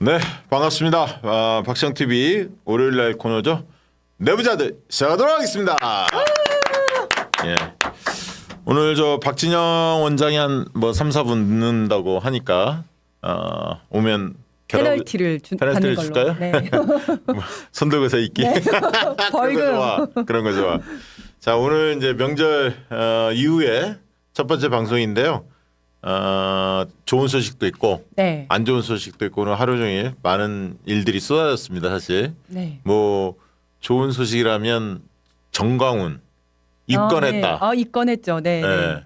네, 반갑습니다. 박시영TV 월요일날 코너죠. 내부자들 시작하도록 하겠습니다. 예. 오늘 저 박진영 원장이 한 뭐 3, 4분 늦는다고 하니까 오면 페널티를 페널티를 받는 줄까요? 걸로. 네. 손 들고서 있기. 네. 그런 거 벌금. 좋아. 그런 거 좋아. 자, 오늘 이제 명절 이후에 첫 번째 방송인데요. 좋은 소식도 있고 네. 안 좋은 소식도 있고 오늘 하루 종일 많은 일들이 쏟아졌습니다. 사실 네. 뭐 좋은 소식이라면 정광훈 입건했다. 네. 입건했죠. 네. 네. 네.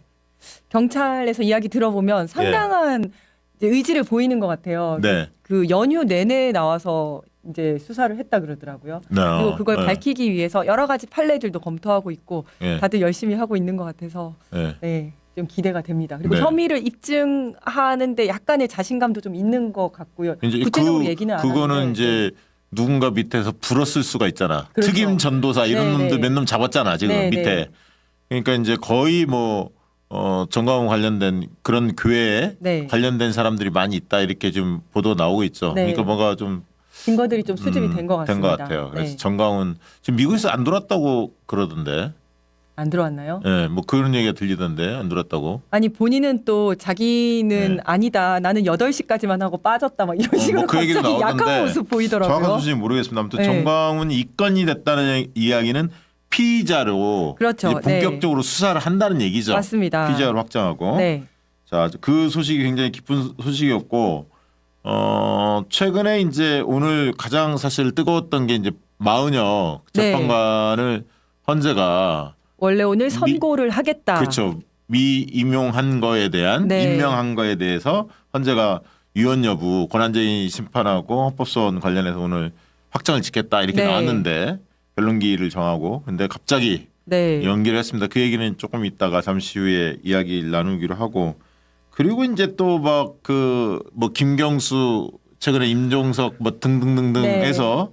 경찰에서 이야기 들어보면 상당한 이제 의지를 보이는 것 같아요. 네. 그 연휴 내내 나와서 이제 수사를 했다 그러더라고요. 그리고 그걸 밝히기 위해서 여러 가지 판례들도 검토하고 있고 네. 다들 열심히 하고 있는 것 같아서 네. 네. 좀 기대가 됩니다. 그리고 네. 혐의를 입증하는데 약간의 자신감도 좀 있는 것 같고요. 이제 구체적으로 얘기는 안 그거는 하는데 이제 누군가 밑에서 불었을 수가 있잖아. 그렇죠. 특임 전도사 이런 네, 놈들 네. 몇 놈 잡았잖아 지금 네, 밑에. 네. 그러니까 이제 거의 뭐 정광훈 관련된 그런 교회에 네. 관련된 사람들이 많이 있다 이렇게 좀 보도 나오고 있죠. 네. 그러니까 뭔가 좀 증거들이 좀 수집이 된 것 같습니다. 것 같아요. 그래서 네. 정광훈 지금 미국에서 안 돌았다고 그러던데. 안 들어왔나요? 예, 뭐 그런 얘기가 들리던데 안 돌았다고. 아니 본인은 또 자기는 네. 아니다. 나는 8시까지만 하고 빠졌다. 막 이런 식으로 뭐그 얘기도 갑자기 나오던데 약한 모습 보이더라고요. 정확한 소식은 모르겠습니다. 아무튼 네. 정광훈이 입건이 됐다는 이야기는 피의자로 그렇죠. 이제 본격적으로 수사를 한다는 얘기죠. 맞습니다. 피의자로 확정하고. 네. 자, 그 소식이 굉장히 기쁜 소식이었고 최근에 이제 오늘 가장 사실 뜨거웠던 게 이제 마은혁 네. 재판관을 헌재가 원래 오늘 선고를 하겠다. 그렇죠. 미임용한 거에 대한 네. 임명한 거에 대해서 헌재가 위헌 여부 권한쟁의 심판하고 헌법소원 관련해서 오늘 확정을 짓겠다 이렇게 네. 나왔는데 변론기일을 정하고 근데 갑자기 네. 연기를 했습니다. 그 얘기는 조금 있다가 잠시 후에 이야기를 나누기로 하고 그리고 이제 또 막 그 뭐 김경수 최근에 임종석 뭐 등등등등 네. 해서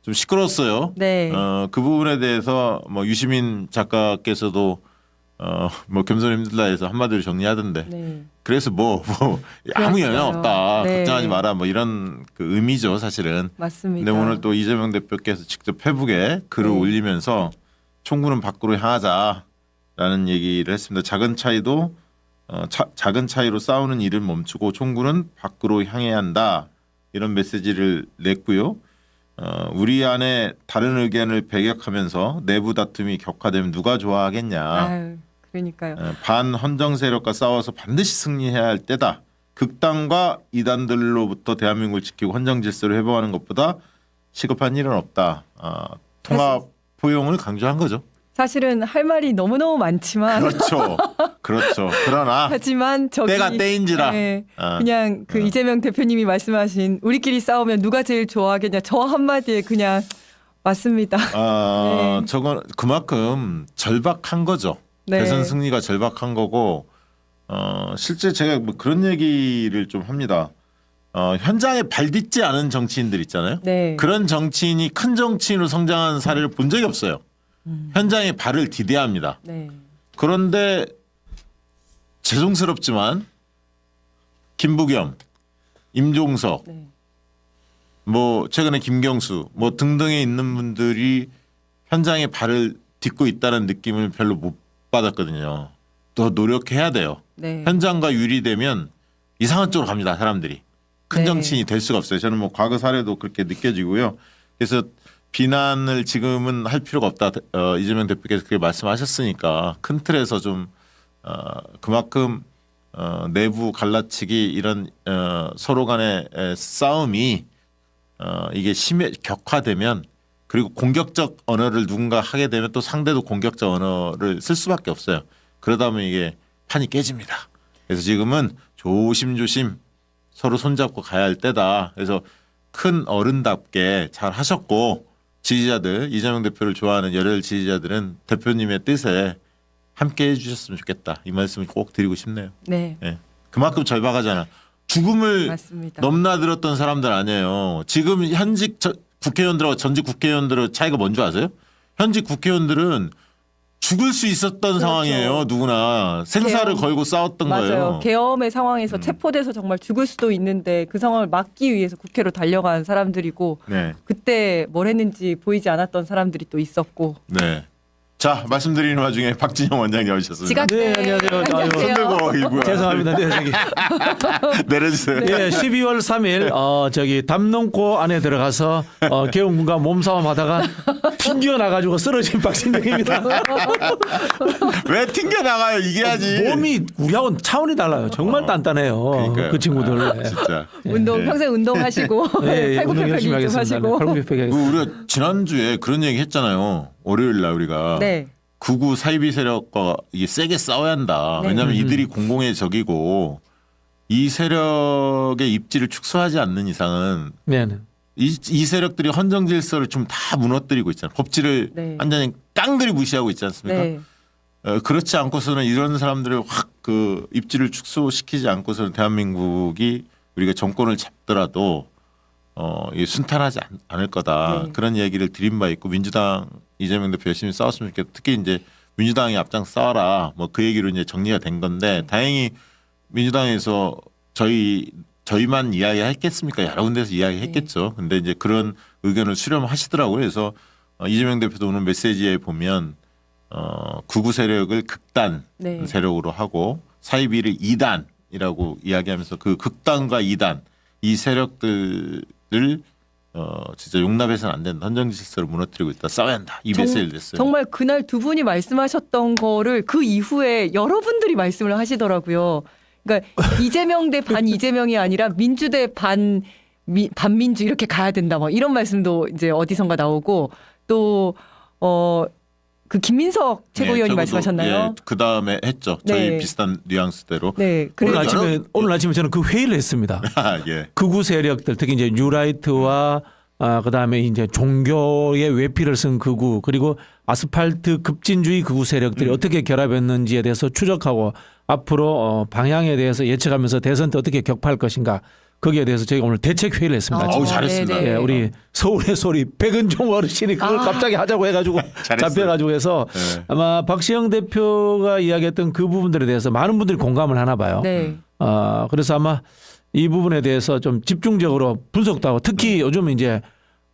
좀 시끄러웠어요. 네. 그 부분에 대해서 뭐 유시민 작가께서도 뭐 겸손 힘들다 해서 한마디로 정리하던데 네. 그래서 뭐 아무 영향 그렇죠. 없다 네. 걱정하지 마라 뭐 이런 그 의미죠 사실은. 맞습니다. 근데 오늘 또 이재명 대표께서 직접 페북에 글을 네. 올리면서 총구는 밖으로 향하자라는 얘기를 했습니다. 작은 차이도 작은 차이로 싸우는 일을 멈추고 총구는 밖으로 향해야 한다 이런 메시지를 냈고요. 우리 안에 다른 의견을 배격하면서 내부 다툼이 격화되면 누가 좋아하겠냐. 아유, 그러니까요. 반헌정 세력과 싸워서 반드시 승리해야 할 때다. 극단과 이단들로부터 대한민국을 지키고 헌정 질서를 회복하는 것보다 시급한 일은 없다. 통합 포용을 강조한 거죠. 사실은 할 말이 너무너무 많지만 그렇죠. 그렇죠. 그러나 하지만 저기 때가 때인지라. 네, 그냥 그 이재명 대표님이 말씀하신 우리끼리 싸우면 누가 제일 좋아하겠냐 저 한마디에 그냥 맞습니다. 네. 저건 그만큼 절박한 거죠. 네. 대선 승리가 절박한 거고 실제 제가 뭐 그런 얘기를 좀 합니다. 현장에 발딛지 않은 정치인들 있잖아요. 네. 그런 정치인이 큰 정치인으로 성장한 사례를 본 적이 없어요. 현장에 발을 디뎌야 합니다. 네. 그런데 죄송스럽지만 김부겸, 임종석, 네. 뭐 최근에 김경수 뭐 등등에 있는 분들이 현장에 발을 딛고 있다는 느낌을 별로 못 받았거든요. 더 노력해야 돼요. 네. 현장과 유리되면 이상한 쪽으로 갑니다. 사람들이. 큰 네. 정치인이 될 수가 없어요. 저는 뭐 과거 사례도 그렇게 느껴지고요. 그래서 비난을 지금은 할 필요가 없다. 이재명 대표께서 그렇게 말씀하셨으니까 큰 틀에서 좀 그만큼 내부 갈라치기 이런 서로 간의 싸움이 이게 격화되면 그리고 공격적 언어를 누군가 하게 되면 또 상대도 공격적 언어를 쓸 수밖에 없어요. 그러다 보면 이게 판이 깨집니다. 그래서 지금은 조심조심 서로 손잡고 가야 할 때다. 그래서 큰 어른답게 잘 하셨고 지지자들 이재명 대표를 좋아하는 열혈 지지자들은 대표님의 뜻에 함께 해주셨으면 좋겠다. 이 말씀을 꼭 드리고 싶네요. 네. 예. 그만큼 절박하잖아. 죽음을 맞습니다. 넘나들었던 사람들 아니에요. 지금 현직 국회의원들하고 전직 국회의원들의 차이가 뭔지 아세요? 현직 국회의원들은 죽을 수 있었던 그렇죠. 상황이에요. 누구나 생사를 계엄. 걸고 싸웠던 맞아요. 거예요. 계엄의 상황에서 체포돼서 정말 죽을 수도 있는데 그 상황을 막기 위해서 국회로 달려간 사람들이고 네, 그때 뭘 했는지 보이지 않았던 사람들이 또 있었고. 네. 자 말씀드리는 와중에 박진영 원장님 오셨습니다. 지각생. 네, 안녕하세요. 안녕하세요. 손들고 이거야. 죄송합니다. 네, 저기. 내려주세요. 예, 12월 3일 저기 담농고 안에 들어가서 계엄군과 몸싸움 하다가 튕겨 나가지고 쓰러진 박진영입니다. 왜 튕겨 나가요? 이겨야지. 몸이 우리하고는 차원이 달라요. 정말 단단해요. 그러니까요. 그 친구들. 아, 진짜. 운동 평생 운동하시고 예, 예, 운동 팔굽혀펴기 열심히 좀 하겠습니다. 하시고. 팔굽혀펴기 하겠습니다. 우리가 지난주에 그런 얘기 했잖아요. 월요일 날 우리가 네. 극우 사이비 세력과 이게 세게 싸워야 한다. 네. 왜냐하면 이들이 공공의 적이고 이 세력의 입지를 축소하지 않는 이상은 네, 네. 이 세력들이 헌정 질서를 좀 다 무너뜨리고 있잖아요. 법치를 네. 완전히 깡그리 무시하고 있지 않습니까? 네. 그렇지 않고서는 이런 사람들을 확 그 입지를 축소시키지 않고서는 대한민국이 우리가 정권을 잡더라도 이게 순탄하지 않을 거다. 네. 그런 얘기를 드린 바 있고 민주당 이재명 대표 열심히 싸웠으면 좋겠고 특히 이제 민주당이 앞장 싸워라 뭐 그 얘기로 이제 정리가 된 건데 다행히 민주당에서 저희만 이야기했겠습니까? 여러 군데서 이야기했겠죠. 근데 이제 그런 의견을 수렴하시더라고요. 그래서 이재명 대표도 오늘 메시지에 보면 극우 세력을 극단 네. 세력으로 하고 사이비를 2단이라고 이야기하면서 그 극단과 2단 이 세력들을 진짜 용납해서는 안 된다. 헌정 질서를 무너뜨리고 있다. 싸워야 한다. 이 메시지를 냈어요. 정말 그날 두 분이 말씀하셨던 거를 그 이후에 여러분들이 말씀을 하시더라고요. 그러니까 이재명 대 반 이재명이 아니라 민주 대 반민주 이렇게 가야 된다. 뭐 이런 말씀도 이제 어디선가 나오고 또 그 김민석 최고위원이 적어도, 말씀하셨나요? 예, 그 다음에 했죠. 저희 네. 비슷한 뉘앙스대로. 네. 오늘 그래서 아침에 저는 그 회의를 했습니다. 예. 극우 세력들 특히 이제 뉴라이트와 그다음에 이제 종교의 외피를 쓴 극우 그리고 아스팔트 급진주의 극우 세력들이 어떻게 결합했는지에 대해서 추적하고 앞으로 방향에 대해서 예측하면서 대선 때 어떻게 격파할 것인가 거기에 대해서 저희가 오늘 대책 회의를 했습니다. 어우, 잘했습니다. 네네. 예, 우리 서울의 소리 백은종 어르신이 그걸 갑자기 하자고 해가지고 잘했어요. 잡혀가지고 해서 네. 아마 박시영 대표가 이야기했던 그 부분들에 대해서 많은 분들이 공감을 하나 봐요. 네. 그래서 아마 이 부분에 대해서 좀 집중적으로 분석도 하고 특히 요즘 이제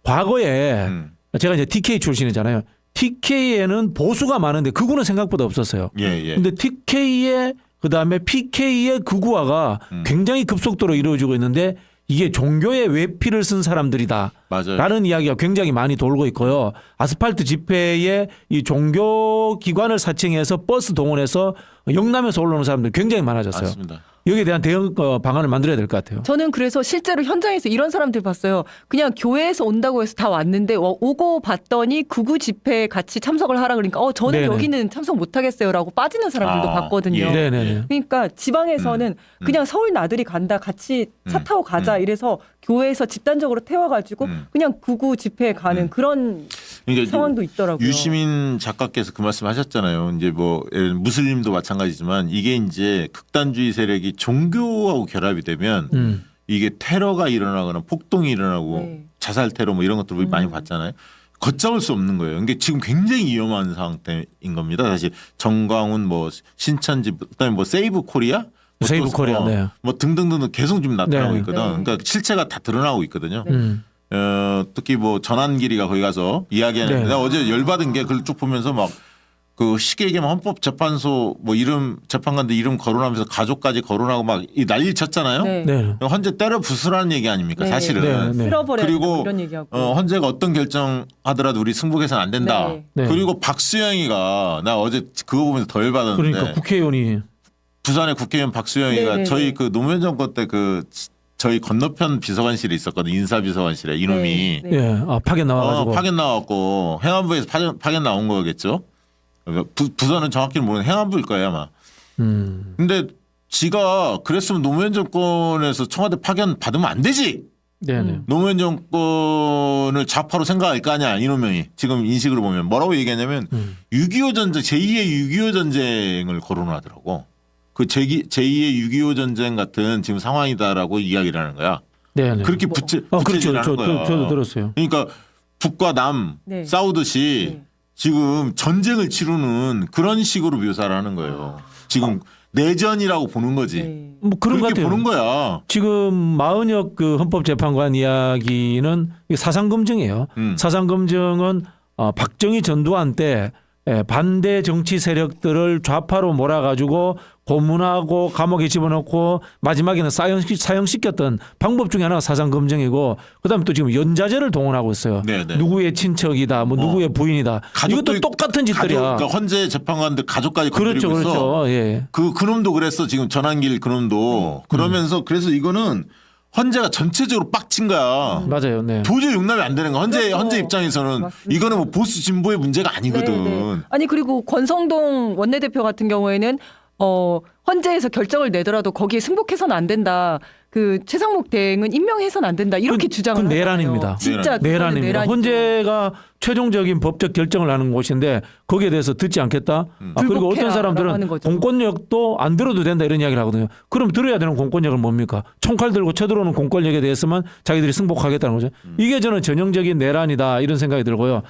과거에 제가 이제 TK 출신이잖아요. TK에는 보수가 많은데 극우는 생각보다 없었어요. 예, 예. 근데 TK에 그다음에 PK의 극우화가 굉장히 급속도로 이루어지고 있는데 이게 종교의 외피를 쓴 사람들이다. 맞아요. 라는 이야기가 굉장히 많이 돌고 있고요. 아스팔트 집회에 이 종교 기관을 사칭해서 버스 동원해서 영남에서 올라오는 사람들 굉장히 많아졌어요. 맞습니다. 여기에 대한 대응 방안을 만들어야 될 것 같아요. 저는 그래서 실제로 현장에서 이런 사람들 봤어요. 그냥 교회에서 온다고 해서 다 왔는데 오고 봤더니 극우 집회에 같이 참석을 하라 그러니까 저는 네네. 여기는 참석 못 하겠어요라고 빠지는 사람들도 봤거든요. 예. 네네네. 그러니까 지방에서는 그냥 서울 나들이 간다 같이 차 타고 가자 이래서 교회에서 집단적으로 태워가지고 그냥 극우 집회에 가는 그런 그러니까 상황도 있더라고요. 유시민 작가께서 그 말씀하셨잖아요. 이제 뭐 예를 들면 무슬림도 마찬가지지만 이게 이제 극단주의 세력이 종교하고 결합이 되면 이게 테러가 일어나거나 폭동이 일어나고 네. 자살 테러 뭐 이런 것들을 우리 많이 봤잖아요. 걷잡을 수 없는 거예요. 이게 지금 굉장히 위험한 상태인 겁니다. 사실 정광훈 뭐 신천지 그다음에 뭐 세이브 코리아 뭐 세이브 또 코리아, 네. 뭐 등등등 계속 좀 나타나고 네. 있거든. 네. 그러니까 실체가 다 드러나고 있거든요. 네. 특히 뭐 전한길이가 거기 가서 이야기하는 네. 내가 어제 열받은 게 그걸 쭉 보면서 막 그 쉽게 얘기하면 헌법재판소 뭐 이름 재판관들 이름 거론하면서 가족까지 거론하고 막 이 난리 쳤잖아요. 네. 네. 헌재 때려 부수라는 얘기 아닙니까 네. 사실은. 네. 네. 쓸어버려야 그리고 된다, 이런 얘기하고. 헌재가 어떤 결정하더라도 우리 승복해서는 안 된다. 네. 네. 그리고 박수영이가 나 어제 그거 보면서 더 열받았는데 그러니까 국회의원이 부산의 국회의원 박수영이가 네, 네, 저희 네. 그 노무현 정권 때 그 저희 건너편 비서관실에 있었거든. 인사비서관실에 이놈이. 네. 예, 파견 나와가지고 파견 나왔고 행안부에서 파견 나온 거겠죠. 부서는 정확히는 모르는 행안부일 거예요 아마. 근데 지가 그랬으면 노무현 정권에서 청와대 파견 받으면 안 되지. 네네. 노무현 정권을 좌파로 생각할 거 아니야 이놈이. 지금 인식으로 보면 뭐라고 얘기하냐면 6.25 전쟁 제2의 6.25 전쟁을 거론하더라고. 그 제2의 6.25 전쟁 같은 지금 상황이다라고 이야기를 하는 거야. 네네. 그렇게 그렇죠. 부채질하는 거야. 저도 들었어요. 그러니까 북과 남 네. 싸우듯이 네. 지금 전쟁을 치르는 그런 식으로 묘사를 하는 거예요. 지금 내전이라고 보는 거지. 네. 뭐 그런 것 그렇게 같아요. 보는 거야. 지금 마은혁 그 헌법재판관 이야기는 사상검증이에요. 사상검증은 박정희 전두환 때 반대 정치 세력들을 좌파로 몰아가지고 고문하고 감옥에 집어넣고 마지막에는 사형시켰던 방법 중에 하나가 사상검증이고 그다음에 또 지금 연좌제를 동원하고 있어요. 네네. 누구의 친척이다, 뭐 누구의 부인이다. 이것도 똑같은 짓들이야. 그러니까 헌재 재판관들 가족까지 그렇죠, 건드리고 있어. 그렇죠. 예. 그놈도 그랬어. 지금 전한길 그놈도. 그러면서 그래서 이거는 헌재가 전체적으로 빡친 거야. 맞아요. 네. 도저히 용납이 안 되는 거야. 그렇죠. 헌재 입장에서는 맞습니다. 이거는 뭐 보수 진보의 문제가 아니거든. 네. 아니 그리고 권성동 원내대표 같은 경우에는 헌재에서 결정을 내더라도 거기에 승복해서는 안 된다. 그 최상목 대행은 임명해서는 안 된다. 이렇게 주장을 그건 하잖아요. 내란입니다. 진짜 내란입니다. 내란이죠. 헌재가 최종적인 법적 결정을 하는 곳인데 거기에 대해서 듣지 않겠다. 그리고 어떤 불복해라라고 하는 사람들은 거죠. 공권력도 안 들어도 된다 이런 이야기를 하거든요. 그럼 들어야 되는 공권력은 뭡니까? 총칼 들고 쳐들어오는 공권력에 대해서만 자기들이 승복하겠다는 거죠. 이게 저는 전형적인 내란이다 이런 생각이 들고요.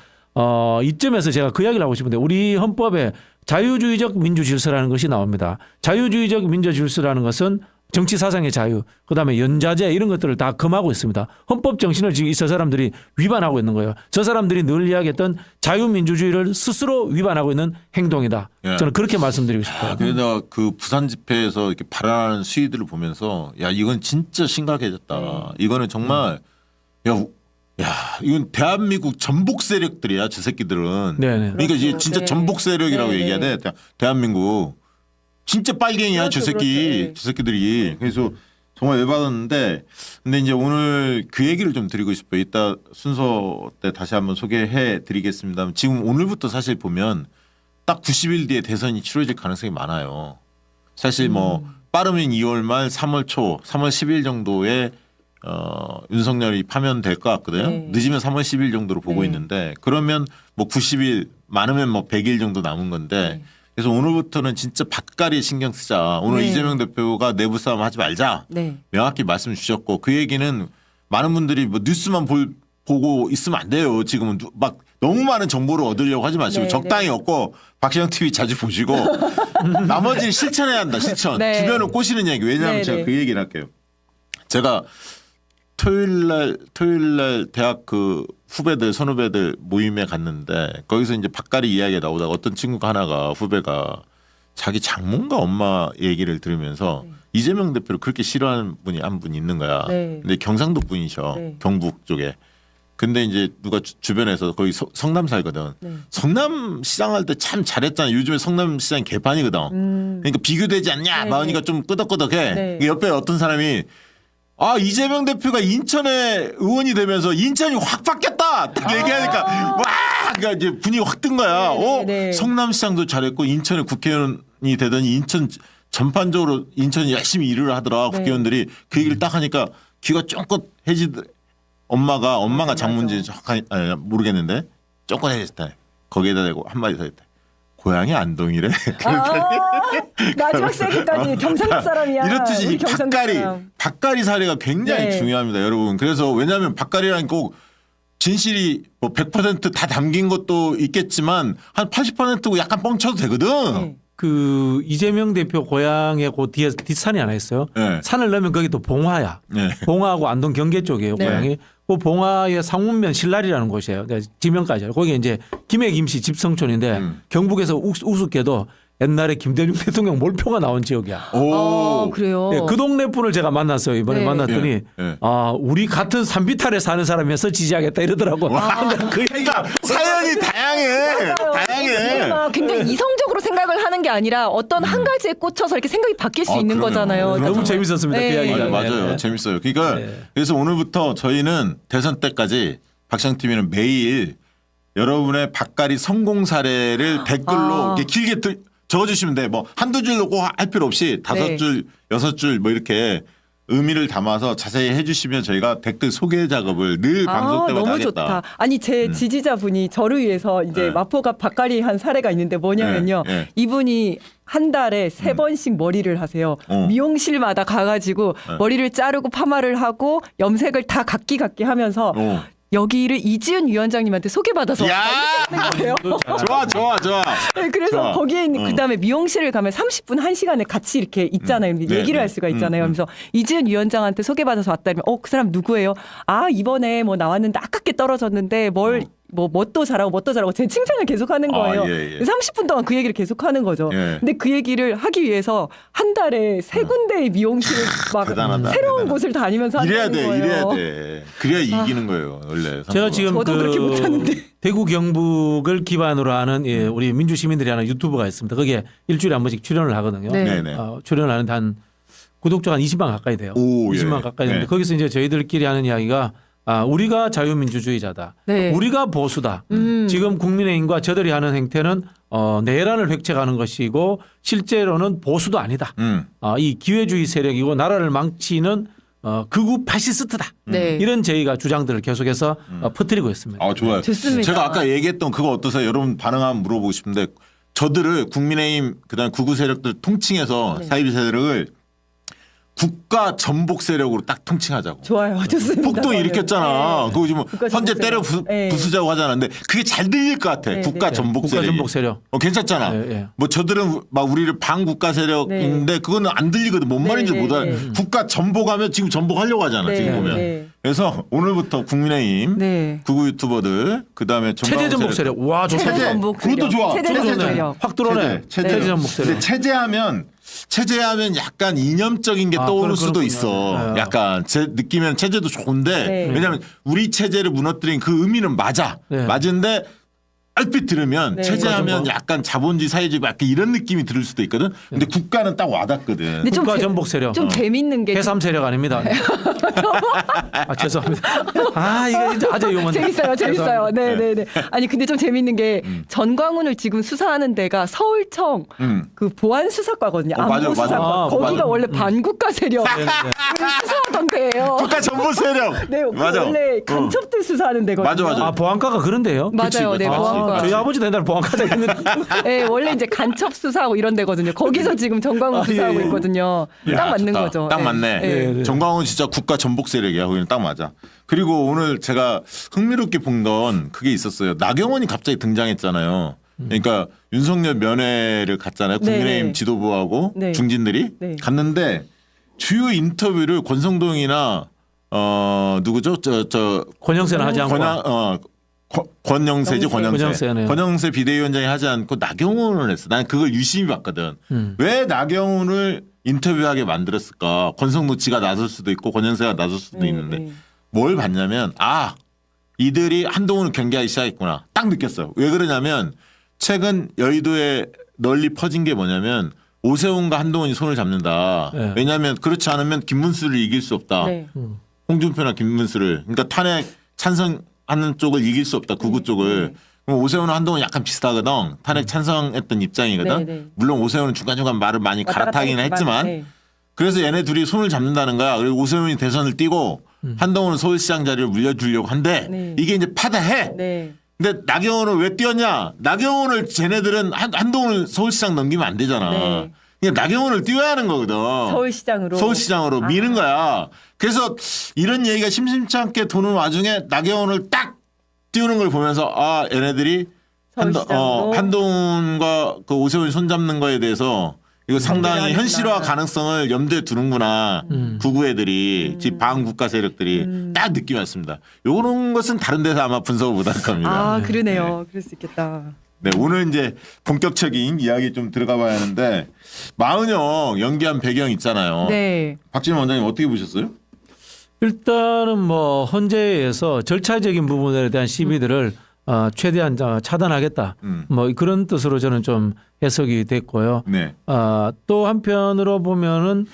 이점에서 제가 그 이야기를 하고 싶은데 우리 헌법에 자유주의적 민주질서라는 것이 나옵니다. 자유주의적 민주질서라는 것은 정치 사상의 자유, 그다음에 연좌제 이런 것들을 다 금하고 있습니다. 헌법 정신을 지금 이 사람들이 위반하고 있는 거예요. 저 사람들이 늘 이야기했던 자유민주주의를 스스로 위반하고 있는 행동이다. 예. 저는 그렇게 말씀드리고 싶어요. 그래서 그 부산 집회에서 이렇게 발언하는 시위들을 보면서 야 이건 진짜 심각해졌다. 이거는 정말 야 이건 대한민국 전복 세력들이야 저 새끼들은. 네네. 그러니까 이제 그렇죠. 진짜 네. 전복 세력이라고 네, 얘기해야 돼. 대한민국 진짜 빨갱이야 그렇죠, 저 새끼 그렇죠. 네. 저 새끼들이. 그래서 정말 열받았는데 근데 이제 오늘 그 얘기를 좀 드리고 싶어요. 이따 순서 때 다시 한번 소개해 드리겠습니다. 지금 오늘부터 사실 보면 딱 90일 뒤에 대선이 치러질 가능성이 많아요. 사실 뭐 빠르면 2월 말 3월 초 3월 10일 정도에 윤석열이 파면될 것 같거든요. 네. 늦으면 3월 10일 정도로 보고 네. 있는데 그러면 뭐 90일 많으면 뭐 100일 정도 남은 건데 네. 그래서 오늘부터는 진짜 밭갈이 신경 쓰자. 오늘 네. 이재명 대표가 내부 싸움 하지 말자. 네. 명확히 말씀 주셨고 그 얘기는 많은 분들이 뭐 뉴스만 보고 있으면 안 돼요. 지금은 막 너무 많은 정보를 얻으려고 하지 마시고 네, 적당히 얻고 박시영 TV 자주 보시고 나머지는 실천해야 한다. 실천. 네. 주변을 꼬시는 얘기. 왜냐하면 네, 제가 네. 그 얘기를 할게요. 제가 토요일 날 대학 그 후배들 선후배들 모임에 갔는데 거기서 이제 밭갈이 이야기가 나오다가 어떤 친구가 하나가 후배가 자기 장모인가 엄마 얘기를 들으면서 이재명 대표를 그렇게 싫어하는 분이 한 분 있는 거야. 네. 근데 경상도 분이셔. 네. 경북 쪽에. 근데 이제 누가 주변에서 거기 성남 살거든. 네. 성남 시장 할 때 참 잘했잖아. 요즘에 성남 시장 개판이거든. 그러니까 비교되지 않냐. 네, 마은이가 네. 좀 끄덕끄덕해. 네. 옆에 어떤 사람이 이재명 대표가 인천에 의원이 되면서 인천이 확 바뀌었다. 딱 얘기하니까 와, 그러니까 이제 분위기 확 뜬 거야. 네, 네. 성남시장도 잘했고 인천에 국회의원이 되더니 인천 전반적으로 인천이 열심히 일을 하더라. 네. 국회의원들이 그 얘기를 딱 하니까 귀가 쫑긋해지더. 엄마가 맞아. 장문지 모르겠는데 쫑긋해졌다. 거기에다 대고 한마디 더 했다. 고향이 안동이래. 마지막 세기까지 경상도 사람이야. 이렇듯이 우리 이 경상도 사람. 밭갈이 사례가 굉장히 네. 중요합니다, 여러분. 그래서 왜냐하면 밭갈이라는 꼭 진실이 뭐 100%다 담긴 것도 있겠지만 한 80%고 약간 뻥쳐도 되거든. 네. 그 이재명 대표 고향에 그 뒤에 뒷산이 하나 있어요. 네. 산을 넘으면 거기 또 봉화야. 네. 봉화하고 안동 경계 쪽이에요. 네. 고향이. 그 봉화의 상운면 신랄이라는 곳이에요. 지명까지. 거기 이제 김해 김씨 집성촌인데 경북에서 우습게도 옛날에 김대중 대통령 몰표가 나온 지역이야. 오. 그래요. 네, 그 동네 분을 제가 만났어요. 이번에 네. 만났더니 예, 예. 우리 같은 산비탈에 사는 사람이어서 지지하겠다 이러더라고. 근데 그 그러니까 사연이 다양해. 다양해. 우리가 굉장히 이성적으로 생각을 하는 게 아니라 어떤 한 가지에 꽂혀서 이렇게 생각이 바뀔 수 있는 그럼요. 거잖아요. 그럼요. 너무 재밌었습니다. 네. 그 이야기가. 맞아요. 네. 재밌어요. 그러니까 네. 그래서 오늘부터 저희는 대선 때까지 박시영 TV는 매일 여러분의 밭갈이 성공 사례를 댓글로 이렇게 길게 적어주시면 돼. 뭐 한두 줄로 꼭 할 필요 없이 5줄, 6줄 뭐 이렇게 의미를 담아서 자세히 해주시면 저희가 댓글 소개 작업을 늘 방송 때마다 너무 하겠다. 좋다. 아니 제 지지자분이 저를 위해서 이제 네. 마포가 밭갈이 한 사례가 있는데 뭐냐면요. 네, 네. 이분이 한 달에 3번씩 머리를 하세요. 미용실마다 가가지고 머리를 자르고 파마를 하고 염색을 다 각기 하면서 여기를 이지은 위원장님한테 소개받아서 야, 하는 거예요. 좋아. 네, 그래서 좋아. 거기에 있는 그다음에 미용실을 가면 30분 1시간을 같이 이렇게 있잖아요. 네, 얘기를 네. 할 수가 있잖아요. 그래서 이지은 위원장한테 소개받아서 왔다면 그 사람 누구예요? 아, 이번에 뭐 나왔는데 아깝게 떨어졌는데 뭣도 잘하고 제 칭찬을 계속 하는 거예요. 예. 30분 동안 그 얘기를 계속 하는 거죠. 예. 근데 그 얘기를 하기 위해서 한 달에 3군데의 미용실을 막 대단하다, 새로운 대단하다. 곳을 다니면서 이래야 한다는 거예요. 돼. 그래야 이기는 거예요, 원래. 제가 지금 저도 그렇게 못하는데. 대구 경북을 기반으로 하는 우리 민주 시민들이 하는 유튜브가 있습니다. 거기에 일주일에 한 번씩 출연을 하거든요. 네. 네네. 출연을 하는데 한 구독자가 한 20만 가까이 돼요. 오, 20만 예. 가까이 되는데 네. 거기서 이제 저희들끼리 하는 이야기가 우리가 자유민주주의자다. 네. 우리가 보수다. 지금 국민의힘과 저들이 하는 행태는 내란을 획책하는 것이고 실제로는 보수도 아니다. 이 기회주의 세력이고 나라를 망치는 극우 파시스트다. 네. 이런 저희가 주장들을 계속해서 퍼뜨리고 있습니다. 좋아요. 좋습니다. 제가 아까 얘기했던 그거 어떠세요? 여러분 반응 한번 물어보고 싶은데 저들을 국민의힘 그다음 극우 세력들 통칭해서 사이비 세력을 국가 전복 세력으로 딱 통칭하자고. 좋아요. 좋습니다. 폭동 저는. 일으켰잖아. 네. 그거 지금 국가 현재 전복 때려 세력. 네. 부수자고 하잖아. 근데 그게 잘 들릴 것 같아. 네, 국가 네. 전복 국가 세력. 전복 세력. 괜찮잖아. 예. 뭐 저들은 막 우리를 반국가 세력인데 그거는 안 들리거든. 뭔 네, 말인지 네, 못 알아. 네. 국가 전복하면 지금 전복하려고 하잖아. 네, 지금 보면. 네. 그래서 오늘부터 국민의힘 네. 극우 유튜버들 그다음에 체제 전복 세력. 와, 좋다. 체제 전복 세력. 그것도 좋아. 체제 그것도 전복 좋네. 세력. 확 들어오네. 체제 전복 세력. 근데 체제하면 약간 이념적인 게 떠오를 수도 그렇군요. 있어. 네. 약간 제 느끼면 체제도 좋은데 네. 왜냐하면 우리 체제를 무너뜨린 그 의미는 맞아. 네. 맞은데 얼핏 들으면 네. 체제하면 국가 약간 자본주의 사회주의 약간 이런 느낌이 들을 수도 있거든. 근데 국가는 딱 와닿거든. 근데 좀 국가 재- 전복 세력. 좀 재밌는 게 해삼 세력 아닙니다. 죄송합니다. 이거 진짜 아주 용한데. 재밌어요. 네. 아니 근데 좀 재밌는 게 전광훈을 지금 수사하는 데가 서울청 그 보안 수사과거든요. 맞아, 안보 맞아. 수사과. 거기가 맞아. 원래 반국가 세력 수사하던 데예요. 국가 전복 세력. 네, 맞아. 원래 간첩들 수사하는 데거든요. 맞아. 보안과가 그런데요? 맞아요. 네, 맞지. 보안과. 저희 아버지도 옛날에 보안과다 했는데. 네, 원래 이제 간첩 수사하고 이런 데거든요. 거기서 지금 전광훈 수사하고 있거든요. 딱 맞는 좋다. 거죠. 딱 네. 맞네. 네. 정광훈 진짜 국가 전복 세력이야. 거기는 딱 맞아. 그리고 오늘 제가 흥미롭게 본 건 그게 있었어요. 나경원이 갑자기 등장했잖아요. 그러니까 윤석열 면회를 갔잖아요. 국민의힘 네. 지도부하고 네. 중진들이 네. 갔는데 주요 인터뷰를 권성동이나 누구죠? 저 권영세는 하지 않고. 권영세죠. 권영세네요. 권영세 비대위원장이 하지 않고 나경원을 했어. 난 그걸 유심히 봤거든. 왜 나경원을 인터뷰하게 만들었을까? 권성동 지가 나설 수도 있고 권영세가 나설 수도 있는데 네. 뭘 봤냐면 이들이 한동훈을 경계하기 시작했구나. 딱 느꼈어요. 왜 그러냐면 최근 여의도에 널리 퍼진 게 뭐냐면 오세훈과 한동훈이 손을 잡는다. 네. 왜냐하면 그렇지 않으면 김문수를 이길 수 없다. 네. 홍준표나 김문수를. 그러니까 탄핵 찬성하는 쪽을 이길 수 없다. 구구 쪽을. 그럼 오세훈은 한동훈 약간 비슷하거든. 탄핵 찬성했던 입장이거든. 네. 물론 오세훈은 중간중간 말을 많이 왔다 갔다 갈아타긴 했지만 네. 그래서 얘네 둘이 손을 잡는다는 거야. 그리고 오세훈이 대선을 뛰고 한동훈은 서울시장 자리를 물려주려고 한데 네. 이게 이제 파다해. 네. 근데 나경원을 왜 띄웠냐? 나경원을 쟤네들은 한동훈을 서울시장 넘기면 안 되잖아. 네. 그냥 나경원을 띄워야 하는 거거든. 서울시장으로. 미는 거야. 그래서 이런 얘기가 심심치 않게 도는 와중에 나경원을 딱 띄우는 걸 보면서 얘네들이 서울시장으로. 한동훈과 그 오세훈이 손잡는 거에 대해서 이거 상당히 하는구나. 현실화 가능성을 염두에 두는구나. 구구 애들이 집 반국가 세력들이 딱 느낌이 왔습니다. 요런 것은 다른 데서 아마 분석을 못 할 겁니다. 그러네요. 그럴 수 있겠다. 네, 오늘 이제 본격적인 이야기 좀 들어가 봐야 하는데 마은영 연기한 배경 있잖아요. 네. 박진원 원장님 어떻게 보셨어요? 일단은 뭐 헌재에서 절차적인 부분에 대한 시비들을 최대한 차단하겠다. 뭐 그런 뜻으로 저는 좀 해석이 됐고요. 네. 또 한편으로 보면은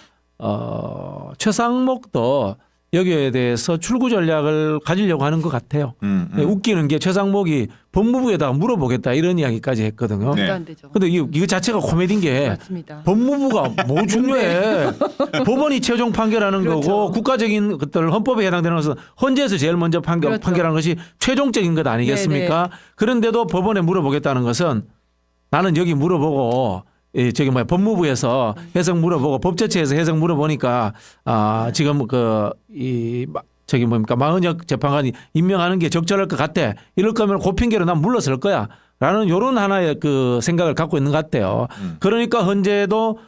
최상목도 여기에 대해서 출구 전략을 가지려고 하는 것 같아요. 네, 웃기는 게 최상목이 법무부에다가 물어보겠다 이런 이야기까지 했거든요. 네. 말도 안 되죠. 근데 이거 자체가 코미디인 게 맞습니다. 법무부가 뭐 중요해. 법원이 최종 판결하는 그렇죠. 거고 국가적인 것들 헌법에 해당되는 것은 헌재에서 제일 먼저 그렇죠. 판결하는 것이 최종적인 것 아니겠습니까? 그런데도 법원에 물어보겠다는 것은 나는 여기 물어보고 법무부에서 해석 물어보고 법제처에서 해석 물어보니까 지금 저기 뭡니까 마은혁 재판관이 임명하는 게 적절할 것 같대. 이럴 거면 그 핑계로 난 물러설 거야. 라는 요런 하나의 그 생각을 갖고 있는 것 같아요. 그러니까 헌재도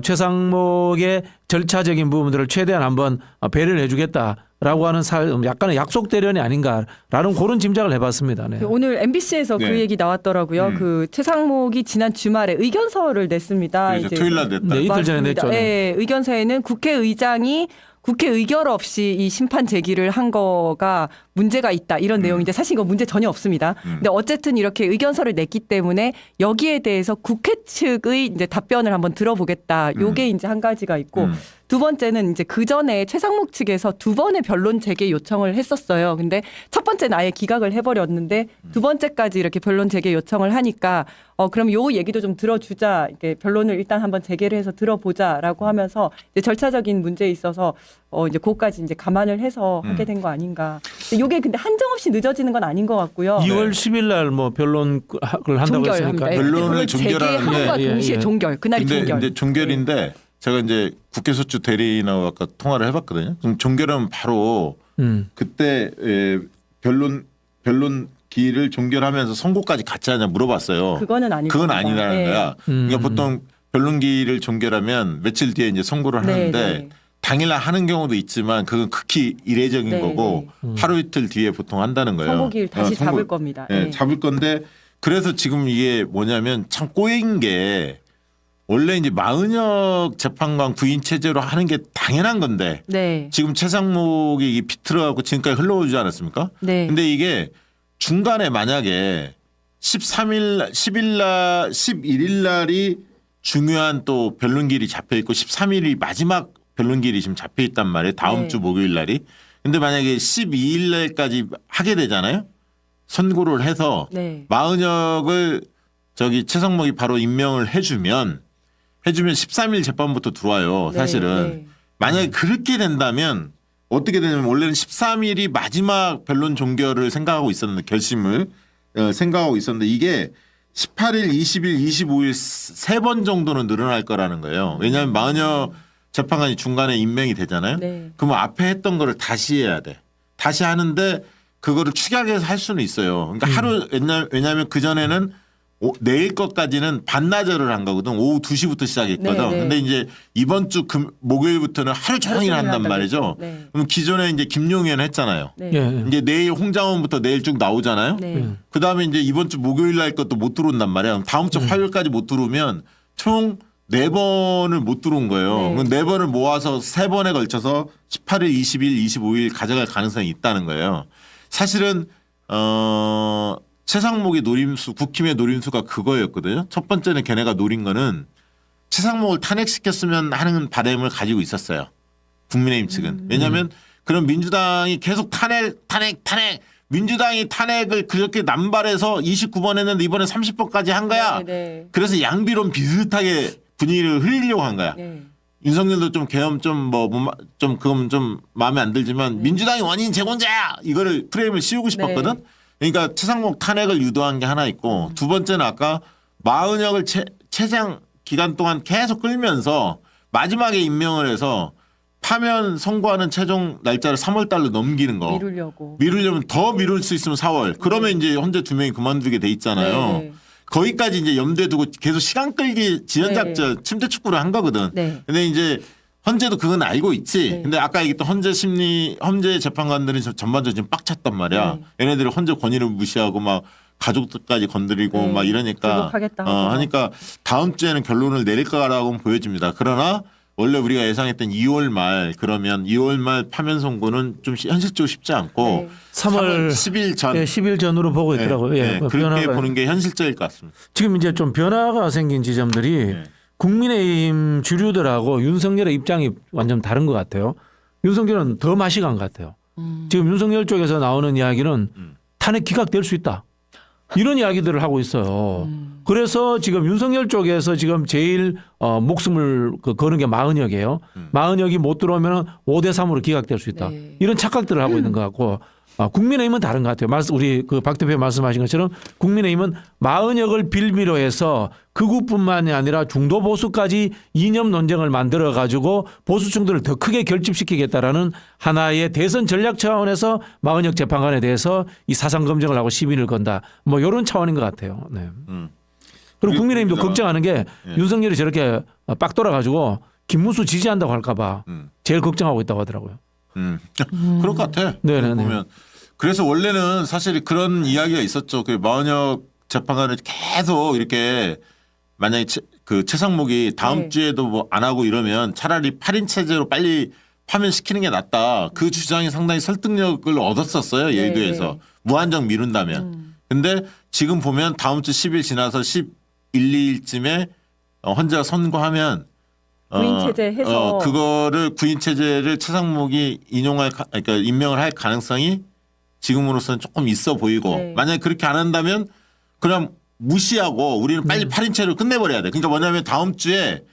최상목의 절차적인 부분들을 최대한 한번 배려를 해주겠다라고 하는 약간의 약속 대련이 아닌가라는 그런 짐작을 해봤습니다. 네. 오늘 MBC에서 그 네. 얘기 나왔더라고요. 그 최상목이 지난 주말에 의견서를 냈습니다. 그래서 토요일 날 냈다. 네, 이틀 전에 맞습니다. 냈죠. 네, 의견서에는 국회의장이 국회 의결 없이 이 심판 제기를 한 거가 문제가 있다 이런 내용인데 사실 이거 문제 전혀 없습니다. 근데 어쨌든 이렇게 의견서를 냈기 때문에 여기에 대해서 국회 측의 이제 답변을 한번 들어보겠다. 요게 이제 한 가지가 있고 두 번째는 이제 그 전에 최상목 측에서 두 번의 변론 재개 요청을 했었어요. 근데 첫 번째는 아예 기각을 해버렸는데 두 번째까지 이렇게 변론 재개 요청을 하니까 그럼 요 얘기도 좀 들어주자. 이렇게 변론을 일단 한번 재개를 해서 들어보자라고 하면서 이제 절차적인 문제에 있어서 이제 그것까지 이제 감안을 해서 하게 된 거 아닌가. 근데 요게 근데 한정없이 늦어지는 건 아닌 것 같고요. 2월 10일 날 뭐 변론을 한다고 했으니까. 종결합니다. 변론을 재개함과 종결하는데, 동시에 예. 종결. 그날이 근데 종결. 이제 종결인데 제가 이제 국회소추 대리인하고 아까 통화를 해봤거든요. 그럼 종결하면 바로 그때 변론 기일을 종결하면서 선고까지 같이 하냐 물어봤어요. 그거는 아닐 그건 겁니다. 아니라는 예. 거야. 그러니까 보통 변론 기일을 종결하면 며칠 뒤에 이제 선고를 네, 하는데 네. 당일날 하는 경우도 있지만 그건 극히 이례적인 네, 거고 하루 이틀 뒤에 보통 한다는 거예요. 선고기일 다시 선고- 잡을 겁니다. 예, 예. 잡을 건데 그래서 지금 이게 뭐냐면 참 꼬인 게 원래 이제 마은혁 재판관 구인 체제로 하는 게 당연한 건데 네. 지금 최상목이 이 비틀어갖고 지금까지 흘러오지 않았습니까? 네. 근데 이게 중간에 만약에 11일 날이 중요한 또 변론기일이 잡혀 있고 13일이 마지막 변론기일이 지금 잡혀 있단 말이에요. 다음 네. 주 목요일 날이. 근데 만약에 12일 날까지 하게 되잖아요. 선고를 해서 네. 마은혁을 저기 최상목이 바로 임명을 해주면 13일 재판부터 들어와요. 사실은. 네. 만약에 그렇게 된다면 어떻게 되냐면 원래는 13일이 마지막 변론 종결을 생각하고 있었는데 결심을 생각하고 있었는데 이게 18일, 20일, 25일 세 번 정도는 늘어날 거라는 거예요. 왜냐하면 마은혁 재판관이 중간에 임명이 되잖아요. 네. 그러면 앞에 했던 거를 다시 해야 돼. 다시 하는데 그거를 축약해서 할 수는 있어요. 그러니까 하루 왜냐하면 그 전에는 내일 것까지는 반나절을 한 거거든. 오후 2시부터 시작했거든. 네, 네. 근데 이제 이번 주 목요일부터는 하루 종일 한단 한다고 말이죠. 네. 그럼 기존에 이제 김용현 했잖아요. 네. 예. 이제 내일 홍장원부터 내일 쭉 나오잖아요. 네. 그 다음에 이제 이번 주 목요일 날 것도 못 들어온단 말이야. 그럼 다음 주 화요일까지 못 들어오면 총 4번을 못 들어온 거예요. 네. 그럼 4번을 모아서 3번에 걸쳐서 18일, 20일, 25일 가져갈 가능성이 있다는 거예요. 사실은 최상목의 노림수, 국힘의 노림수가 그거였거든요. 첫 번째는 걔네가 노린 거는 최상목을 탄핵시켰으면 하는 바람을 가지고 있었어요. 국민의힘 측은. 왜냐하면 그런 민주당이 계속 탄핵 민주당이 탄핵을 그렇게 남발해서 29번 했는데 이번에 30번까지 한 거야. 네, 네. 그래서 양비론 비슷하게 분위기를 흘리려고 한 거야. 네. 윤석열도 좀 개엄 좀 그건 좀 마음에 안 들지만 민주당이 원인 제공자야 이거를 프레임을 씌우고 싶었거든. 네. 그러니까 최상목 탄핵을 유도한 게 하나 있고 두 번째는 아까 마은혁을 최장 기간 동안 계속 끌면서 마지막에 임명을 해서 파면 선고하는 최종 날짜를 3월 달로 넘기는 거. 미루려면 더 미룰 수 있으면 4월. 그러면 이제 현재 2명이 그만두게 돼 있잖아요. 네. 거기까지 이제 염두에 두고 계속 시간 끌기 지연작전 침대 축구를 한 거거든. 네. 근데 이제 헌재도 그건 알고 있지. 네. 근데 아까 얘기했던 헌재 재판관들은 전반적으로 지금 빡쳤단 말이야. 네. 얘네들이 헌재 권위를 무시하고 막 가족들까지 건드리고 네. 막 이러니까 불복하겠다 하고. 하니까 다음 주에는 결론을 내릴 거라고는 보여집니다. 그러나 원래 우리가 예상했던 2월 말 그러면 2월 말 파면 선고는 좀 현실적으로 쉽지 않고 네. 3월 10일 전 10일 전으로 보고 있더라고요. 네, 예, 네, 그 그렇게 변화가. 보는 게 현실적일 것 같습니다. 지금 이제 좀 변화가 생긴 지점들이 네. 국민의힘 주류들하고 윤석열의 입장이 완전 다른 것 같아요. 윤석열은 더 맛이 간 것 같아요. 지금 윤석열 쪽에서 나오는 이야기는 탄핵 기각될 수 있다. 이런 이야기들을 하고 있어요. 그래서 지금 윤석열 쪽에서 지금 제일 목숨을 거는 게 마은혁이에요. 마은혁이 못 들어오면 5대3으로 기각될 수 있다. 네. 이런 착각들을 하고 있는 것 같고 국민의힘은 다른 것 같아요. 우리 그 박 대표 말씀하신 것처럼 국민의힘은 마은혁을 빌미로 해서 극우뿐만이 아니라 중도 보수까지 이념 논쟁을 만들어 가지고 보수층들을 더 크게 결집시키겠다라는 하나의 대선 전략 차원에서 마은혁 재판관에 대해서 이 사상 검증을 하고 시비를 건다. 뭐 이런 차원인 것 같아요. 네. 그리고 국민의힘도 걱정하는 게 윤석열이 저렇게 빡 돌아가지고 김문수 지지한다고 할까봐 제일 걱정하고 있다고 하더라고요. 그럴 것 같아. 네네네. 보면 그래서 원래는 사실 그런 이야기가 있었죠. 그 마은혁 재판관을 계속 이렇게 만약에 그 최상목이 다음 네. 주에도 뭐 안 하고 이러면 차라리 8인 체제로 빨리 파면시키는 게 낫다. 그 주장이 상당히 설득력을 얻었었어요. 예의도에서. 네. 무한정 미룬다면. 근데 지금 보면 다음 주 10일 지나서 11, 2일쯤에 헌재가 선고하면 구인 체제 해서 그거를 구인 체제를 최상목이 그러니까 임명을 할 가능성이 지금으로서는 조금 있어 보이고 네. 만약에 그렇게 안 한다면 그냥 무시하고 우리는 빨리 8인 체제로 끝내버려야 돼. 그러니까 뭐냐면 다음 주에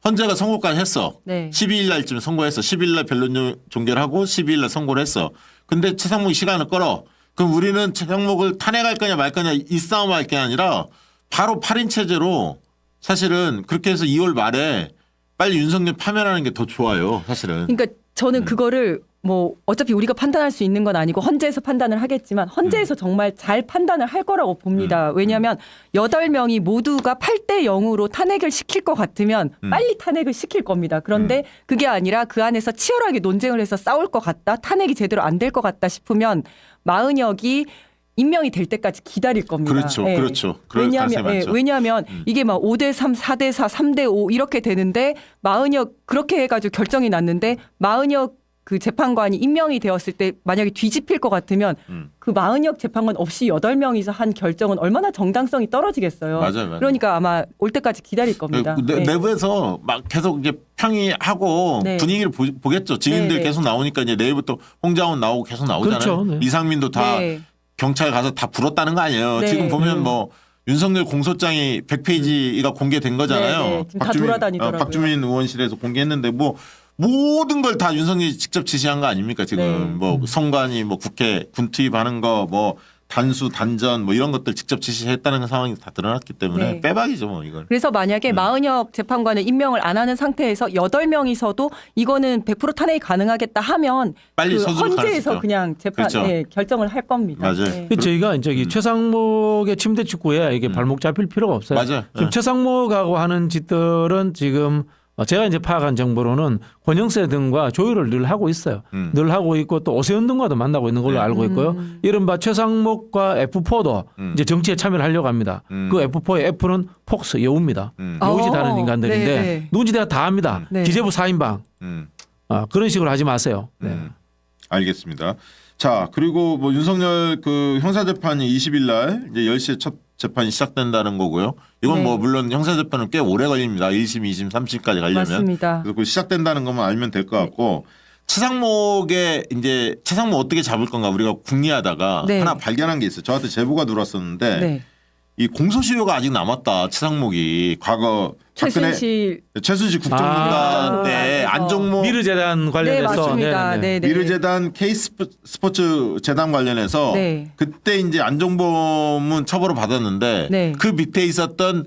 헌재가 선고까지 했어. 네. 12일 날쯤 선고했어. 10일 날 변론 종결하고 12일 날 선고를 했어. 근데 최상목이 시간을 끌어. 그럼 우리는 최상목을 탄핵할 거냐 말 거냐 이 싸움 할 게 아니라 바로 8인 체제로 사실은 그렇게 해서 2월 말에 빨리 윤석열 파면하는 게 더 좋아요. 사실은. 그러니까 저는 그거를 뭐 어차피 우리가 판단할 수 있는 건 아니고 헌재에서 판단을 하겠지만 헌재에서 정말 잘 판단을 할 거라고 봅니다. 왜냐하면 8명이 모두가 8대 0으로 탄핵을 시킬 것 같으면 빨리 탄핵을 시킬 겁니다. 그런데 그게 아니라 그 안에서 치열하게 논쟁을 해서 싸울 것 같다. 탄핵이 제대로 안 될 것 같다 싶으면 마은혁이 임명이 될 때까지 기다릴 겁니다. 그렇죠. 예. 그렇죠. 그럴 가능성이 많죠. 왜냐하면 이게 막 5대3, 4대4, 3대5 이렇게 되는데 마은혁 그렇게 해가지고 결정이 났는데 마은혁 그 재판관이 임명이 되었을 때 만약에 뒤집힐 것 같으면 그 마은혁 재판관 없이 8명이서 한 결정은 얼마나 정당성이 떨어지겠어요. 맞아요. 그러니까 아마 올 때까지 기다릴 겁니다. 네. 내부에서 막 계속 이제 평의하고 네. 분위기를 보겠죠. 증인들 네, 네. 계속 나오니까 이제 내일부터 홍장훈 나오고 계속 나오잖아요. 그렇죠. 네. 이상민도 다 네. 경찰 가서 다 불었다는 거 아니에요. 네. 지금 보면 뭐 윤석열 공소장이 100페이지가 공개된 거잖아요. 네, 네. 지금 다 돌아다니더라고요. 박주민 의원실에서 공개했는데 뭐 모든 걸 다 윤석열이 직접 지시한 거 아닙니까 지금. 네. 뭐 선관위 뭐 국회 군 투입하는 거 뭐 단수 단전 뭐 이런 것들 직접 지시했다는 상황이 다 드러났기 때문에 네. 빼박이죠 뭐 이걸. 그래서 만약에 마은혁 재판관을 임명을 안 하는 상태에서 8명이서도 이거는 100% 탄핵이 가능하겠다 하면 빨리 그 서두를 헌재에서 가능성이죠. 그냥 재판 그렇죠. 예, 결정을 할 겁니다. 맞아요. 네. 저희가 저기 최상목의 침대 축구에 이게 발목 잡힐 필요가 없어요. 맞아요. 지금 네. 최상목하고 하는 짓들은 지금 제가 이제 파악한 정보로는 권영세 등과 조율을 늘 하고 있어요. 늘 하고 있고 또 오세훈 등과도 만나고 있는 걸로 네. 알고 있고요. 이른바 최상목과 F4도 이제 정치에 참여를 하려고 합니다. 그 F4의 F는 폭스 여우입니다. 여우짓 하는 인간들인데 네, 네. 누군지 내가 다 압니다. 네. 기재부 4인방 그런 식으로 하지 마세요. 네. 알겠습니다. 자, 그리고 뭐 윤석열 그 형사재판이 20일 날 이제 10시에 첫 재판이 시작된다는 거고요. 이건 네. 뭐 물론 형사재판은 꽤 오래 걸립니다. 1심, 2심, 3심까지 가려면. 맞습니다. 그래서 그 시작된다는 것만 알면 될 것 같고 최상목의 이제 최상목 어떻게 잡을 건가 우리가 궁리하다가 네. 하나 발견한 게 있어요. 저한테 제보가 들어왔었는데 네. 이 공소시효가 아직 남았다. 최상목이 과거 박근혜 최순실 국정농단 때 그래서. 안종모 미르재단 네 관련해서 맞습니다. 네네네. 네, 네. 미르재단 K스포츠 재단 관련해서 네. 그때 이제 안종범은 처벌을 받았는데 네. 그 밑에 있었던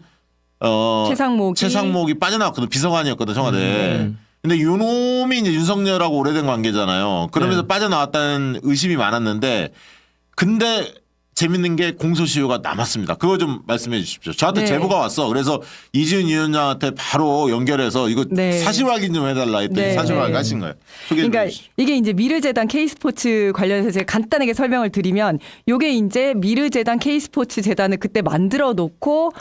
최상목이 빠져나왔거든. 비서관이었거든 청와대. 근데 요놈이 이제 윤석열하고 오래된 관계잖아요. 그러면서 네. 빠져나왔다는 의심이 많았는데 근데 재밌는 게 공소시효가 남았습니다. 그거 좀 말씀해 주십시오. 저한테 네. 제보가 왔어. 그래서 이지은 위원장한테 바로 연결해서 이거 네. 사실 확인 좀 해달라 했더니 네. 사실 확인 네. 하신 거예요. 소개해 그러니까 주십시오. 이게 이제 미르재단 K스포츠 관련해서 제가 간단하게 설명을 드리면 요게 이제 미르재단 K스포츠 재단을 그때 만들어 놓고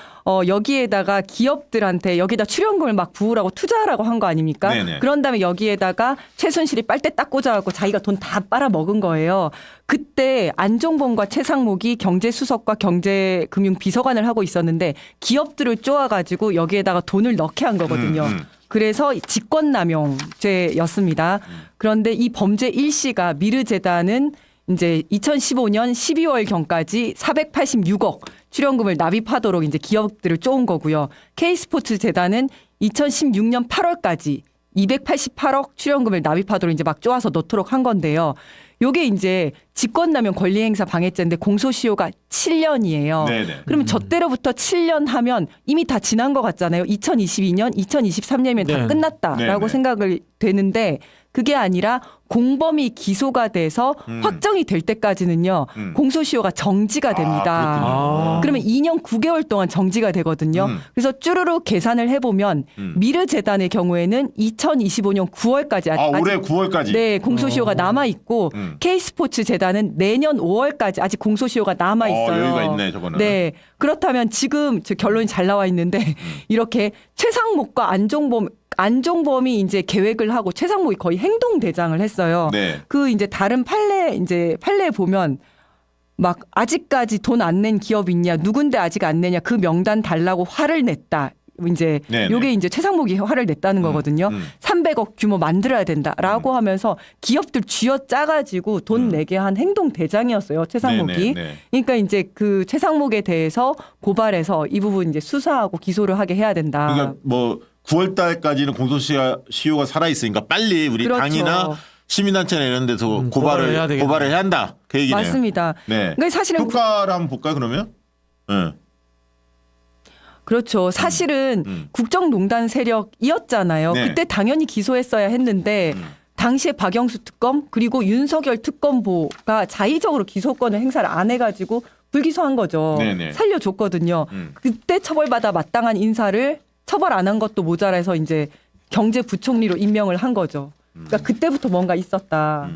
여기에다가 기업들한테 여기다 출연금을 막 부으라고 투자하라고 한 거 아닙니까? 네네. 그런 다음에 여기에다가 최순실이 빨대 딱 꽂아갖고 자기가 돈 다 빨아먹은 거예요. 그때 안종범과 최상목이 경제수석과 경제금융비서관을 하고 있었는데 기업들을 쪼아가지고 여기에다가 돈을 넣게 한 거거든요. 그래서 직권남용죄였습니다. 그런데 이 범죄 일시가 미르재단은 이제 2015년 12월경까지 486억 출연금을 납입하도록 이제 기업들을 쪼은 거고요. K스포츠 재단은 2016년 8월까지 288억 출연금을 납입하도록 이제 막 쪼아서 넣도록 한 건데요. 요게 이제 직권남용 권리행사 방해죄인데 공소시효가 7년이에요. 네네. 그러면 저 때로부터 7년 하면 이미 다 지난 것 같잖아요. 2022년, 2023년이면 다 네. 끝났다라고 네네. 생각을 되는데 그게 아니라 공범이 기소가 돼서 확정이 될 때까지는요. 공소시효가 정지가 됩니다. 아. 그러면 2년 9개월 동안 정지가 되거든요. 그래서 쭈루루 계산을 해보면 미르 재단의 경우에는 2025년 9월까지 올해 9월까지. 네, 공소시효가 남아 있고 K스포츠 재단은 내년 5월까지 아직 공소시효가 남아 있어요. 여유가 있네, 저거는. 네. 그렇다면 지금 저 결론이 잘 나와 있는데 이렇게 최상목과 안종범이 이제 계획을 하고 최상목이 거의 행동 대장을 했어요. 네. 그 이제 다른 판례에 보면 막 아직까지 돈 안 낸 기업 있냐, 누군데 아직 안 내냐, 그 명단 달라고 화를 냈다. 이제 네네. 요게 이제 최상목이 화를 냈다는 거거든요. 300억 규모 만들어야 된다라고 하면서 기업들 쥐어 짜가지고 돈 내게 한 행동 대장이었어요. 최상목이. 네네네. 그러니까 이제 그 최상목에 대해서 고발해서 이 부분 이제 수사하고 기소를 하게 해야 된다. 그러니까 뭐 9월 달까지는 공소시효가 살아 있으니까 빨리 우리 그렇죠. 당이나 시민단체나 이런 데서 고발을 해야 되겠네요. 고발을 해야 한다. 그 얘기네요. 맞습니다. 네. 그러니까 사실은 효과를 한번 볼까요, 그러면? 네. 그렇죠. 사실은 국정농단 세력이었잖아요. 네. 그때 당연히 기소했어야 했는데 당시에 박영수 특검 그리고 윤석열 특검보가 자의적으로 기소권을 행사를 안 해가지고 불기소한 거죠. 네네. 살려줬거든요. 그때 처벌받아 마땅한 인사를 처벌 안 한 것도 모자라서 이제 경제부총리로 임명을 한 거죠. 그러니까 그때부터 뭔가 있었다.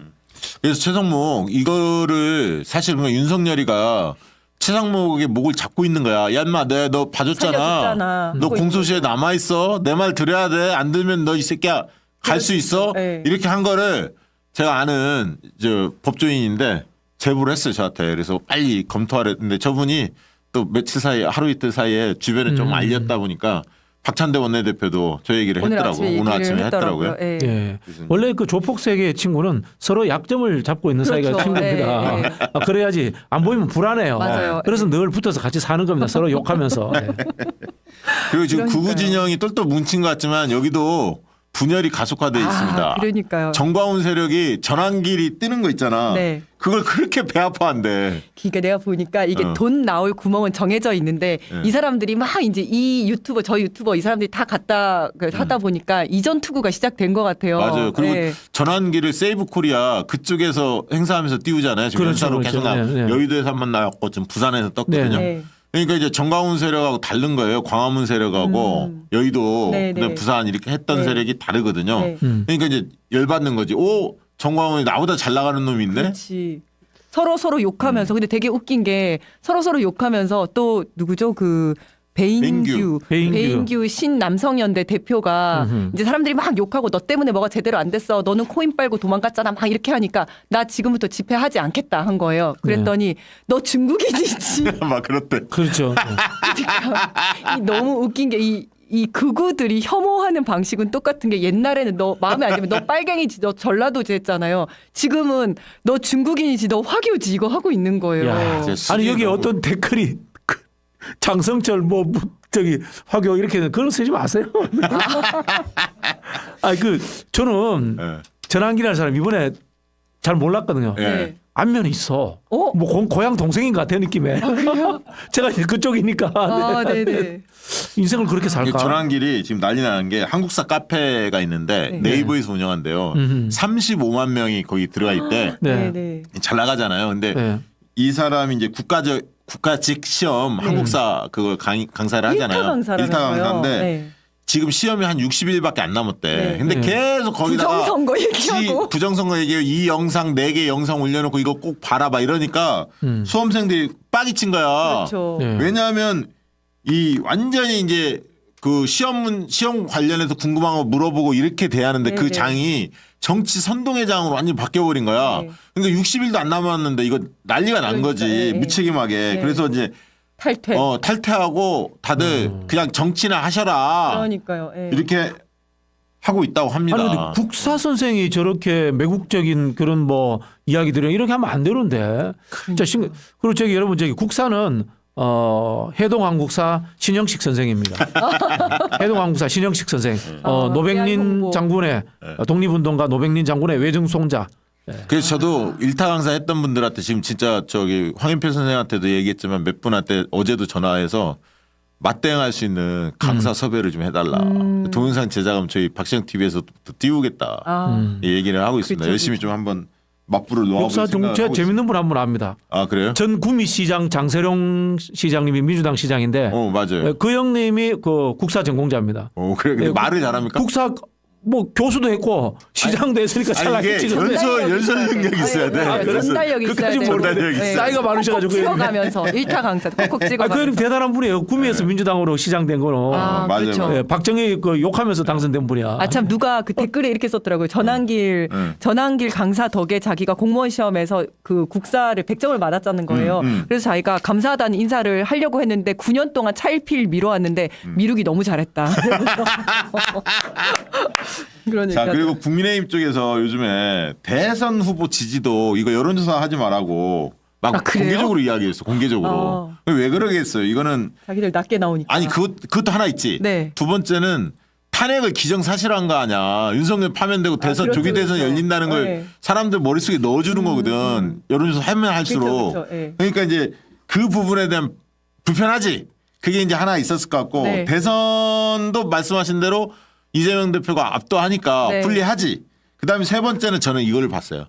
그래서 최상목 이거를 사실 그냥 윤석열이가 최상목의 목을 잡고 있는 거야. 야 인마 너 봐줬잖아. 살려줬잖아. 너 하고 공소시효에 남아 있어. 내 말 들어야 돼. 안 들면 너 이 새끼야 갈 수 있어. 네. 이렇게 한 거를 제가 아는 저 법조인인데 제보를 했어요 저한테. 그래서 빨리 검토하랬는데 저분이 또 며칠 사이에 하루 이틀 사이에 주변에 좀 알렸다 보니까 박찬대 원내대표도 저 얘기를 오늘 했더라고요. 아침에 오늘 얘기를 아침에 했더라고요. 했더라고요. 예. 예. 원래 그 조폭 세계의 친구는 서로 약점을 잡고 있는 사이가 그렇죠. 친구입니다. 네, 아, 그래야지 안 보이면 불안해요. 맞아요. 그래서 늘 붙어서 같이 사는 겁니다. 서로 욕하면서. 예. 그리고 지금 그러니까요. 극우 진영이 똘똘 뭉친 것 같지만 여기도 분열이 가속화돼 있습니다. 그러니까요. 정광훈 세력이 전환길이 뜨는 거 있잖아. 네. 그걸 그렇게 배 아파한대. 그러니까 내가 보니까 이게 돈 나올 구멍은 정해져 있는데 이 사람들이 막 이제 이 유튜버 저 유튜버 이 사람들이 다 갖다 하다 보니까 이전 투구가 시작된 것 같아요. 맞아요. 그리고 네. 전환길을 세이브 코리아 그쪽에서 행사하면서 띄우잖아요. 지금 그렇죠, 연사로 그렇죠. 계속 나 네, 네. 여의도에서 한번 나왔고 지금 부산에서 떴거든요. 네. 그러니까 이제 정광훈 세력하고 다른 거예요. 광화문 세력하고 여의도 네, 그다음에 네. 부산 이렇게 했던 네. 세력이 다르거든요. 네. 그러니까 이제 열받는 거지. 오 정광훈이 나보다 잘 나가는 놈이 있네. 그렇지. 서로 욕하면서 근데 되게 웃긴 게 서로 욕하면서 또 누구죠 그 배인규. 배인규 신남성연대 대표가 이제 사람들이 막 욕하고 너 때문에 뭐가 제대로 안 됐어. 너는 코인 빨고 도망갔잖아. 막 이렇게 하니까 나 지금부터 집회하지 않겠다 한 거예요. 그랬더니 너 중국인이지. 막 그렇대. 그렇죠. 이 너무 웃긴 게 이 극우들이 혐오하는 방식은 똑같은 게 옛날에는 너 마음에 안 들면 너 빨갱이지 너 전라도지 했잖아요. 지금은 너 중국인이지 너 화교지 이거 하고 있는 거예요. 야, 진짜 아니 여기 너무- 어떤 댓글이 장성철 저기 화교 이렇게 그런 거 쓰지 마세요. 아 그 저는 예. 전환기라는 사람 이번에 잘 몰랐거든요. 예. 네. 안면이 있어. 어? 뭐 고향 동생인 것 같아 느낌에. 제가 이제 그쪽이니까 아, 네. 네네. 인생을 그렇게 살까? 전환길이 지금 난리 나는 게 한국사 카페가 있는데 네. 네이버에서 운영한대요. 35만 명이 거기 들어가 있대. 네. 네네. 잘 나가잖아요. 근데 네. 이 사람이 이제 국가직 시험 한국사 그걸 강사를 하잖아요. 일타 강사라면서요. 일타 강사인데 네. 지금 시험이 한 60일밖에 안 남았대. 네. 근데 네. 계속 거기다가 부정선거 얘기하고. 부정선거 얘기해요. 이 영상 4개 영상 올려놓고 이거 꼭 봐라봐 이러니까 수험생들이 빡이 친 거야. 그렇죠. 네. 왜냐하면 이 완전히 이제 그 시험 관련해서 궁금한 거 물어보고 이렇게 대하는데 네, 그 네. 장이 정치 선동회장으로 완전히 바뀌어버린 거야. 네. 그러니까 60일도 안 남았는데 이거 난리가 난 그러니까, 거지. 네. 무책임하게. 네. 그래서 이제 탈퇴. 탈퇴하고 다들 그냥 정치나 하셔라. 그러니까요. 예. 이렇게 하고 있다고 합니다. 아니 근데 국사 선생이 저렇게 매국적인 그런 뭐 이야기들을 이렇게 하면 안 되는데. 자, 그리고 저기 여러분 저기 국사는 해동한국사 신영식 선생입니다. 해동한국사 신영식 선생. 노백린 홍보. 장군의 독립운동가 노백린 장군의 외증손자. 그래서 저도 일타 강사 했던 분들한테 지금 진짜 저기 황인표 선생한테도 얘기했지만 몇 분한테 어제도 전화해서 맞대응할 수 있는 강사 섭외를 좀 해달라. 동영상 제작하면 저희 박시영 TV에서 띄우겠다. 아. 이 얘기를 하고 있습니다. 그쵸, 열심히 그쵸. 좀 한번 맞불을 놓아볼 역사 중 생각을 제가 하고 재밌는 분 한 분 압니다. 있습니다. 아 그래요? 전 구미시장 장세룡 시장님이 민주당 시장인데 맞아요. 그 형님이 그 국사 전공자입니다. 그래 근데 예, 말을 잘합니까? 국사 뭐 교수도 했고 시장도 했으니까 잘 아니, 이게 알겠지. 근데 연설 능력이 있어야 돼. 아, 그래서 전달력이 있어야 끝까지 돼. 전달력이 있어요. 나이가 많으셔가지고 콕콕 찍어가면서 1타 강사 콕콕 그 찍어가면서. 대단한 분이에요. 구미에서 민주당으로 시장된 거로. 아, 맞아요, 그렇죠. 맞아요. 예, 박정희 그 욕하면서 당선된 분이야. 아 참 누가 그 댓글에 이렇게 썼더라고요. 전환길 강사 덕에 자기가 공무원 시험에서 그 국사를 100점을 맞았다는 거예요. 그래서 자기가 감사하다는 인사를 하려고 했는데 9년 동안 차일피일 미뤄왔는데 미루기 너무 잘했다. 그러니까 자 그리고 국민의힘 쪽에서 요즘에 대선 후보 지지도 이거 여론조사 하지 말라고 막 아, 그래요? 공개적으로 이야기했어. 공개적으로. 왜 그러겠어요? 이거는 자기들 낮게 나오니까. 아니 그것도 하나 있지. 네. 두 번째는 탄핵을 기정사실화한 거 아니야. 윤석열 파면되고 대선 그렇죠, 조기 대선 그렇죠. 열린다는 걸 네. 사람들 머릿속에 넣어주는 거거든. 여론조사 하면 할수록. 그렇죠, 예. 그러니까 이제 그 부분에 대한 불편하지. 그게 이제 하나 있었을 것 같고 네. 대선도 말씀하신 대로 이재명 대표가 압도하니까 네. 불리하지. 그다음에 세 번째는 저는 이걸 봤어요.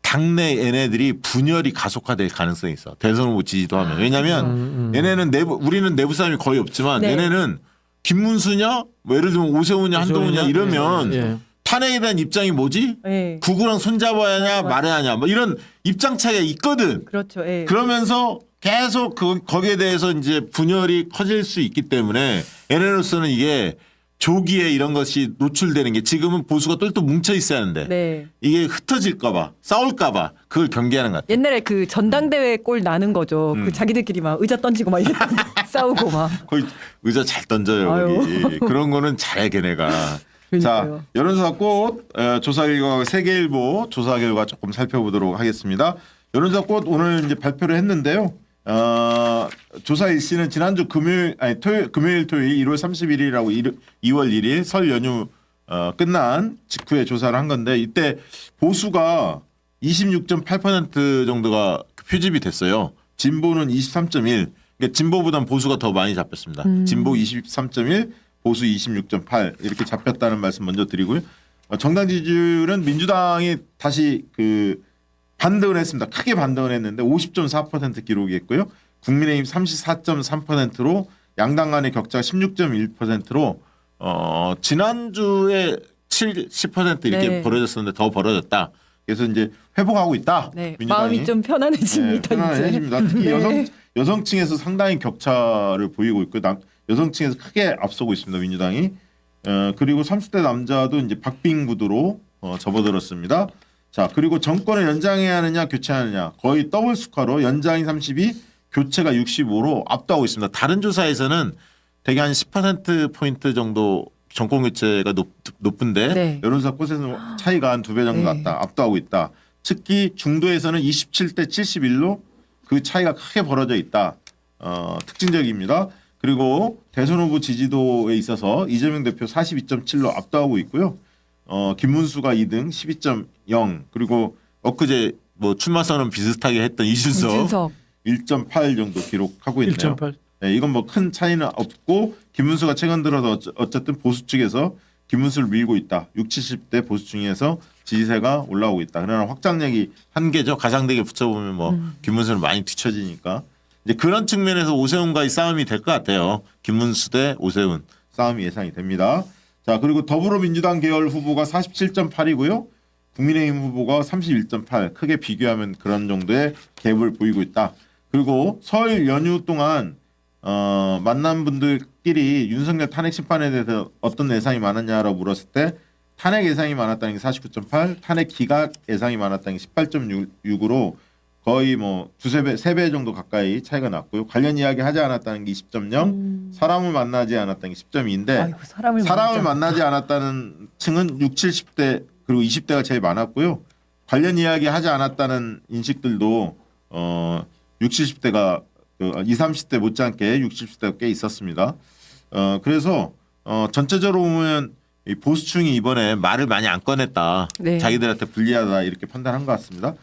당내 얘네들이 분열이 가속화될 가능성이 있어. 대선 후보 지지도 하면. 왜냐하면 얘네는 우리는 내부 싸움이 거의 없지만 네. 얘네는 김문수냐, 뭐 예를 들면 오세훈이냐, 한동훈이냐 이러면 예. 탄핵에 대한 입장이 뭐지? 예. 구구랑 손잡아야 하냐 말아야 하냐 뭐 이런 입장 차이가 있거든. 그렇죠. 예. 그러면서 계속 거기에 대해서 이제 분열이 커질 수 있기 때문에 얘네로서는 이게 조기에 이런 것이 노출되는 게 지금은 보수가 똘똘 뭉쳐 있어야 하는데 네. 이게 흩어질까봐 싸울까봐 그걸 경계하는 것 같아요. 옛날에 그 전당대회 꼴 나는 거죠. 그 자기들끼리 막 의자 던지고 막 이랬던 싸우고 막. 거의 의자 잘 던져요. 거기. 그런 거는 잘해 걔네가. 자 그러니까요. 여론조사 꽃 조사 결과 세계일보 조사 결과 조금 살펴보도록 하겠습니다. 여론조사 꽃 오늘 이제 발표를 했는데요. 조사 일시는 지난주 금요일 토요일 1월 31일이라고 2월 1일 설 연휴 끝난 직후에 조사를 한 건데 이때 보수가 26.8% 정도가 표집이 됐어요. 진보는 23.1. 그러니까 진보보단 보수가 더 많이 잡혔습니다. 진보 23.1, 보수 26.8 이렇게 잡혔다는 말씀 먼저 드리고요. 정당 지지율은 민주당이 다시 반등을 했습니다. 크게 반등을 했는데 50.4% 기록했고요. 국민의힘 34.3%로 양당 간의 격차가 16.1%로 지난주에 10% 이렇게 네. 벌어졌었는데 더 벌어졌다. 그래서 이제 회복하고 있다. 네. 민주당이. 마음이 좀 편안해집니다. 네, 편안해집니다. 특히 네. 여성층에서 상당히 격차를 보이고 있고 여성층에서 크게 앞서고 있습니다. 민주당이. 그리고 30대 남자도 이제 박빙 구도로 접어들었습니다. 자 그리고 정권을 연장해야 하느냐 교체하느냐 거의 더블 스코어로 연장이 32, 교체가 65로 압도하고 있습니다. 다른 조사에서는 대개 한 10%포인트 정도 정권 교체가 높은데 네. 여론조사 꽃에서 차이가 한 2배 정도 네. 났다. 압도하고 있다. 특히 중도에서는 27대 71로 그 차이가 크게 벌어져 있다. 특징적입니다. 그리고 대선 후보 지지도에 있어서 이재명 대표 42.7로 압도하고 있고요. 김문수가 2등 12.0 그리고 엊그제 뭐 출마 선언 비슷하게 했던 이준석 1.8 정도 기록하고 있네요. 1.8. 네, 이건 뭐 큰 차이는 없고 김문수가 최근 들어서 어쨌든 보수 측에서 김문수를 밀고 있다. 60, 70대 보수 중에서 지지세가 올라오고 있다. 그러나 확장력이 한계죠. 가상대게 붙여보면 뭐 김문수는 많이 뒤처지니까 이제 그런 측면에서 오세훈과의 싸움이 될 것 같아요. 김문수 대 오세훈 싸움이 예상이 됩니다. 자 그리고 더불어민주당 계열 후보가 47.8이고요. 국민의힘 후보가 31.8 크게 비교하면 그런 정도의 갭을 보이고 있다. 그리고 설 연휴 동안 만난 분들끼리 윤석열 탄핵 심판에 대해서 어떤 예상이 많았냐라고 물었을 때 탄핵 예상이 많았다는 게 49.8, 탄핵 기각 예상이 많았다는 게 18.6으로 거의 뭐 두세 배, 세 배 정도 가까이 차이가 났고요. 관련 이야기 하지 않았다는 게 20.0, 사람을 만나지 않았다는 게 10.2인데 아이고, 사람을 만나지 않았다는 층은 60, 70대 그리고 20대가 제일 많았고요. 관련 이야기 하지 않았다는 인식들도 60, 70대가 20, 30대 못지않게 60, 70대가 꽤 있었습니다. 그래서 전체적으로 보면 이 보수층이 이번에 말을 많이 안 꺼냈다. 네. 자기들한테 불리하다 이렇게 판단한 것 같습니다.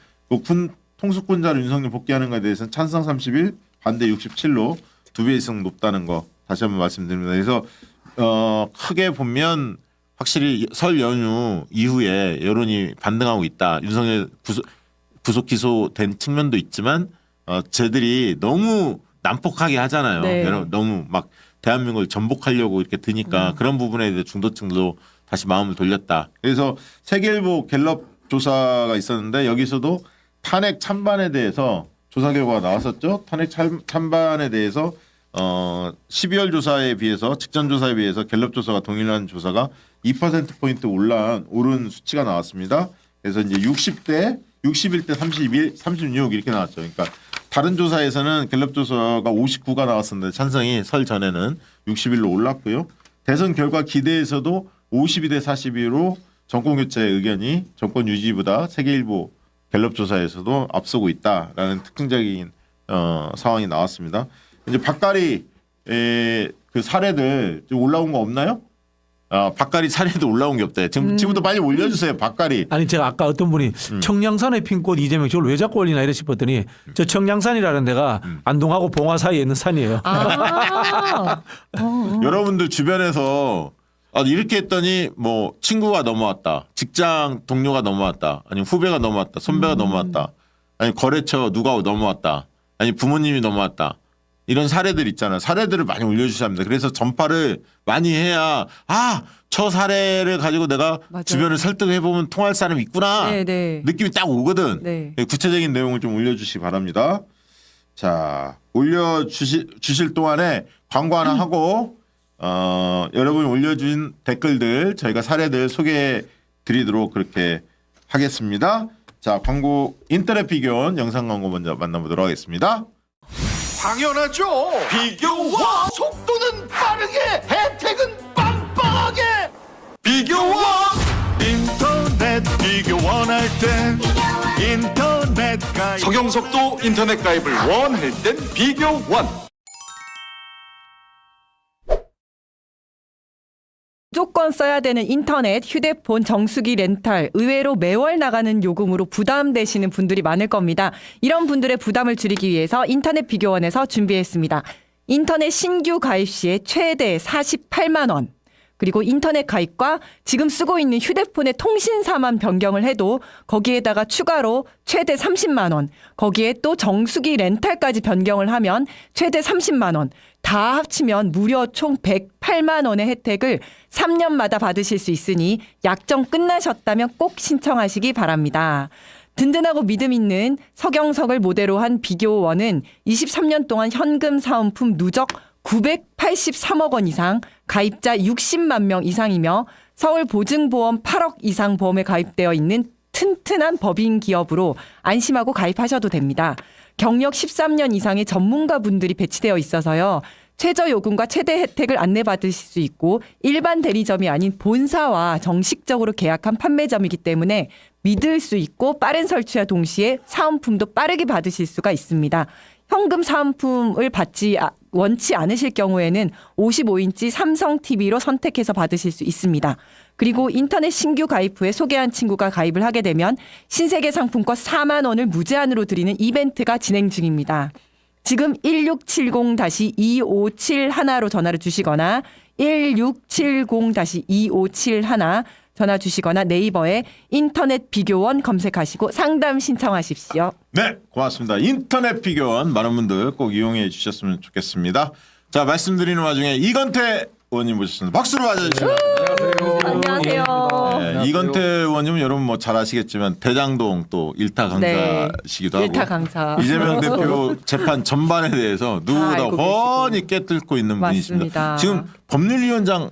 군 통수권자로 윤석열 복귀하는 것에 대해서는 찬성 31, 반대 67로 2배 이상 높다는 거 다시 한번 말씀드립니다. 그래서 크게 보면 확실히 설 연휴 이후에 여론이 반등하고 있다. 윤석열 구속 기소된 측면도 있지만 쟤들이 너무 난폭하게 하잖아요. 네. 너무 막 대한민국을 전복하려고 이렇게 드니까 그런 부분에 대해 중도층도 다시 마음을 돌렸다. 그래서 세계일보 갤럽 조사가 있었는데 여기서도 탄핵 찬반에 대해서 조사 결과가 나왔었죠. 탄핵 찬반에 대해서 12월 조사에 비해서 직전 조사에 비해서 갤럽 조사가 동일한 조사가 2%포인트 오른 수치가 나왔습니다. 그래서 이제 60대, 61대 31, 36 이렇게 나왔죠. 그러니까 다른 조사에서는 갤럽 조사가 59가 나왔었는데 찬성이 설 전에는 61로 올랐고요. 대선 결과 기대에서도 52대 42로 정권 교체 의견이 정권 유지보다 세계일보 갤럽 조사에서도 앞서고 있다라는 특징적인 상황이 나왔습니다. 이제 박가리 그 사례들 좀 올라온 거 없나요? 박가리 사례도 올라온 게 없대. 지금부터 빨리 올려주세요. 박가리. 아니 제가 아까 어떤 분이 청량산의 핀꽃 이재명 저걸 왜 자꾸 올리나 이래 싶었더니 저 청량산이라는 데가 안동하고 봉화 사이에 있는 산이에요. 여러분들 주변에서 이렇게 했더니 뭐 친구가 넘어왔다, 직장 동료가 넘어왔다, 아니면 후배가 넘어왔다, 선배가 넘어왔다, 아니 거래처 누가 넘어왔다, 아니 부모님이 넘어왔다. 이런 사례들 있잖아요. 사례들을 많이 올려주셔야 합니다. 그래서 전파를 많이 해야 저 사례를 가지고 내가 맞아요. 주변을 설득해보면 통할 사람이 있구나. 네. 느낌이 딱 오거든. 네. 구체적인 내용을 좀 올려주시기 바랍니다. 자, 올려주실 동안에 광고 하나 하고 여러분이 올려준 댓글들 저희가 사례들 소개해 드리도록 그렇게 하겠습니다. 자, 광고 인터넷 비교원 영상 광고 먼저 만나보도록 하겠습니다. 당연하죠. 비교와 속도는 빠르게, 혜택은 빵빵하게. 비교와 인터넷 비교 원할 땐 인터넷 가입. 성형석도 인터넷 가입을 원할 땐 비교원. 무조건 써야 되는 인터넷, 휴대폰, 정수기 렌탈, 의외로 매월 나가는 요금으로 부담되시는 분들이 많을 겁니다. 이런 분들의 부담을 줄이기 위해서 인터넷 비교원에서 준비했습니다. 인터넷 신규 가입 시에 최대 48만 원. 그리고 인터넷 가입과 지금 쓰고 있는 휴대폰의 통신사만 변경을 해도 거기에다가 추가로 최대 30만 원, 거기에 또 정수기 렌탈까지 변경을 하면 최대 30만 원, 다 합치면 무려 총 108만 원의 혜택을 3년마다 받으실 수 있으니 약정 끝나셨다면 꼭 신청하시기 바랍니다. 든든하고 믿음 있는 서경석을 모델로 한 비교원은 23년 동안 현금 사은품 누적 983억 원 이상, 가입자 60만 명 이상이며 서울 보증보험 8억 이상 보험에 가입되어 있는 튼튼한 법인 기업으로 안심하고 가입하셔도 됩니다. 경력 13년 이상의 전문가분들이 배치되어 있어서요. 최저 요금과 최대 혜택을 안내받으실 수 있고 일반 대리점이 아닌 본사와 정식적으로 계약한 판매점이기 때문에 믿을 수 있고 빠른 설치와 동시에 사은품도 빠르게 받으실 수가 있습니다. 현금 사은품을 원치 않으실 경우에는 55인치 삼성 TV로 선택해서 받으실 수 있습니다. 그리고 인터넷 신규 가입 후에 소개한 친구가 가입을 하게 되면 신세계 상품권 4만 원을 무제한으로 드리는 이벤트가 진행 중입니다. 지금 1670-2571로 전화를 주시거나 1670-2571 전화 주시거나 네이버에 인터넷 비교원 검색하시고 상담 신청하십시오. 네, 고맙습니다. 인터넷 비교원 많은 분들 꼭 이용해 주셨으면 좋겠습니다. 자, 말씀드리는 와중에 이건태 의원님 모셨습니다. 박수로 맞아주시죠. 안녕하세요. 네, 이건태 의원님은 여러분 뭐 잘 아시겠지만 대장동 또 일타 강사시기도 하고 일타 강사. 이재명 대표 재판 전반에 대해서 누구보다 알고 훤히 꿰뚫고 있는 맞습니다. 분이십니다. 지금 법률위원장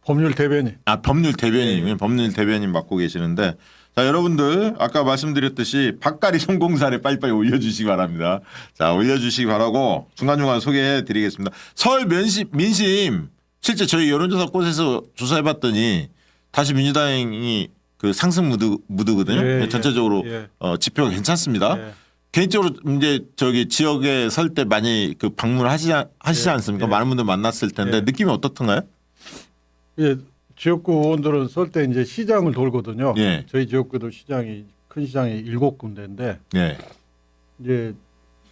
법률 대변인. 법률 대변인, 법률 대변인 맡고 계시는데, 자, 여러분들, 아까 말씀드렸듯이, 박가리 성공 사례 빨리빨리 올려주시기 바랍니다. 자, 올려주시기 바라고, 중간중간 소개해 드리겠습니다. 서울 민심, 실제 저희 여론조사 곳에서 조사해봤더니, 다시 민주당이 그 상승 무드거든요. 예, 전체적으로 예. 지표가 괜찮습니다. 예. 개인적으로 이제 저기 지역에 설 때 많이 그 방문하시지 않습니까? 예. 많은 분들 만났을 텐데, 예. 느낌이 어떻던가요? 예, 지역구 의원들은 설 때 이제 시장을 돌거든요. 예. 저희 지역구도 시장이 큰 시장이 7군데인데 예. 이제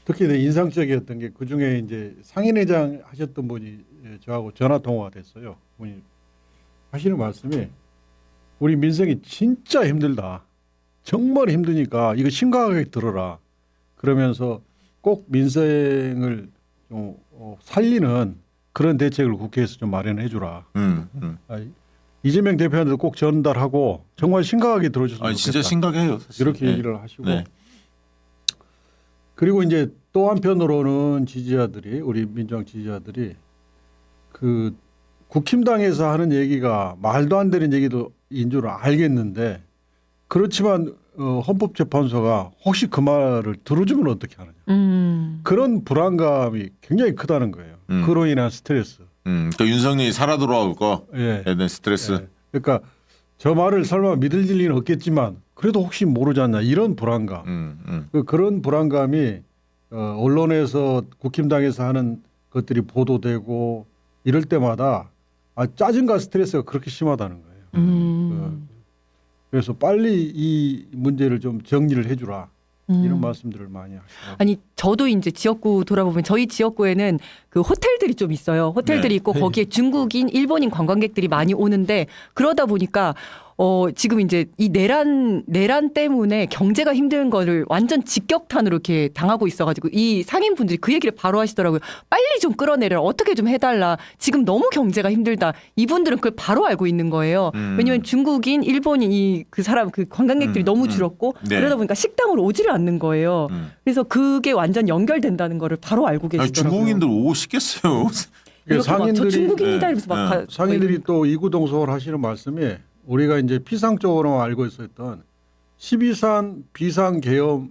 특히 인상적이었던 게 그 중에 이제 상인회장 하셨던 분이 저하고 전화 통화가 됐어요. 분이 하시는 말씀이 우리 민생이 진짜 힘들다. 정말 힘드니까 이거 심각하게 들어라. 그러면서 꼭 민생을 좀 살리는 그런 대책을 국회에서 좀 마련해 주라. 이재명 대표한테도 꼭 전달하고 정말 심각하게 들어줬으면 아니 좋겠다. 진짜 심각해요. 사실. 이렇게 예. 얘기를 하시고 네. 그리고 이제 또 한편으로는 지지자들이 우리 민주당 지지자들이 그 국힘당에서 하는 얘기가 말도 안 되는 얘기도 인 줄 알겠는데 그렇지만 헌법재판소가 혹시 그 말을 들어주면 어떻게 하느냐 그런 불안감이 굉장히 크다는 거예요. 그로 인한 스트레스. 또 윤석열이 살아 돌아올 거. 예. 에 대한 스트레스. 예. 그러니까 저 말을 설마 믿을 리는 없겠지만 그래도 혹시 모르지 않나 이런 불안감. 그런 불안감이 언론에서 국힘당에서 하는 것들이 보도되고 이럴 때마다 짜증과 스트레스가 그렇게 심하다는 거예요. 그래서 빨리 이 문제를 좀 정리를 해주라 이런 말씀들을 많이 하시고. 아니 저도 이제 지역구 돌아보면 저희 지역구에는 그 호텔들이 좀 있어요. 호텔들이 네. 있고 거기에 중국인, 일본인 관광객들이 많이 오는데 그러다 보니까 지금 이제 이 내란 때문에 경제가 힘든 거를 완전 직격탄으로 이렇게 당하고 있어가지고 이 상인분들이 그 얘기를 바로 하시더라고요. 빨리 좀 끌어내려. 어떻게 좀 해달라. 지금 너무 경제가 힘들다. 이분들은 그걸 바로 알고 있는 거예요. 왜냐하면 중국인, 일본인 그 사람 그 관광객들이 너무 줄었고 네. 그러다 보니까 식당으로 오지를 않는 거예요. 그래서 그게 완전 연결된다는 거를 바로 알고 아니, 계시더라고요. 중국인들 오고 싶겠어요. 이렇게 막 저 중국인이다 네. 이러면서 막 네. 상인들이 또 이구동성을 하시는 말씀이 우리가 이제 피상적으로 알고 있었던 12산 비상계엄으로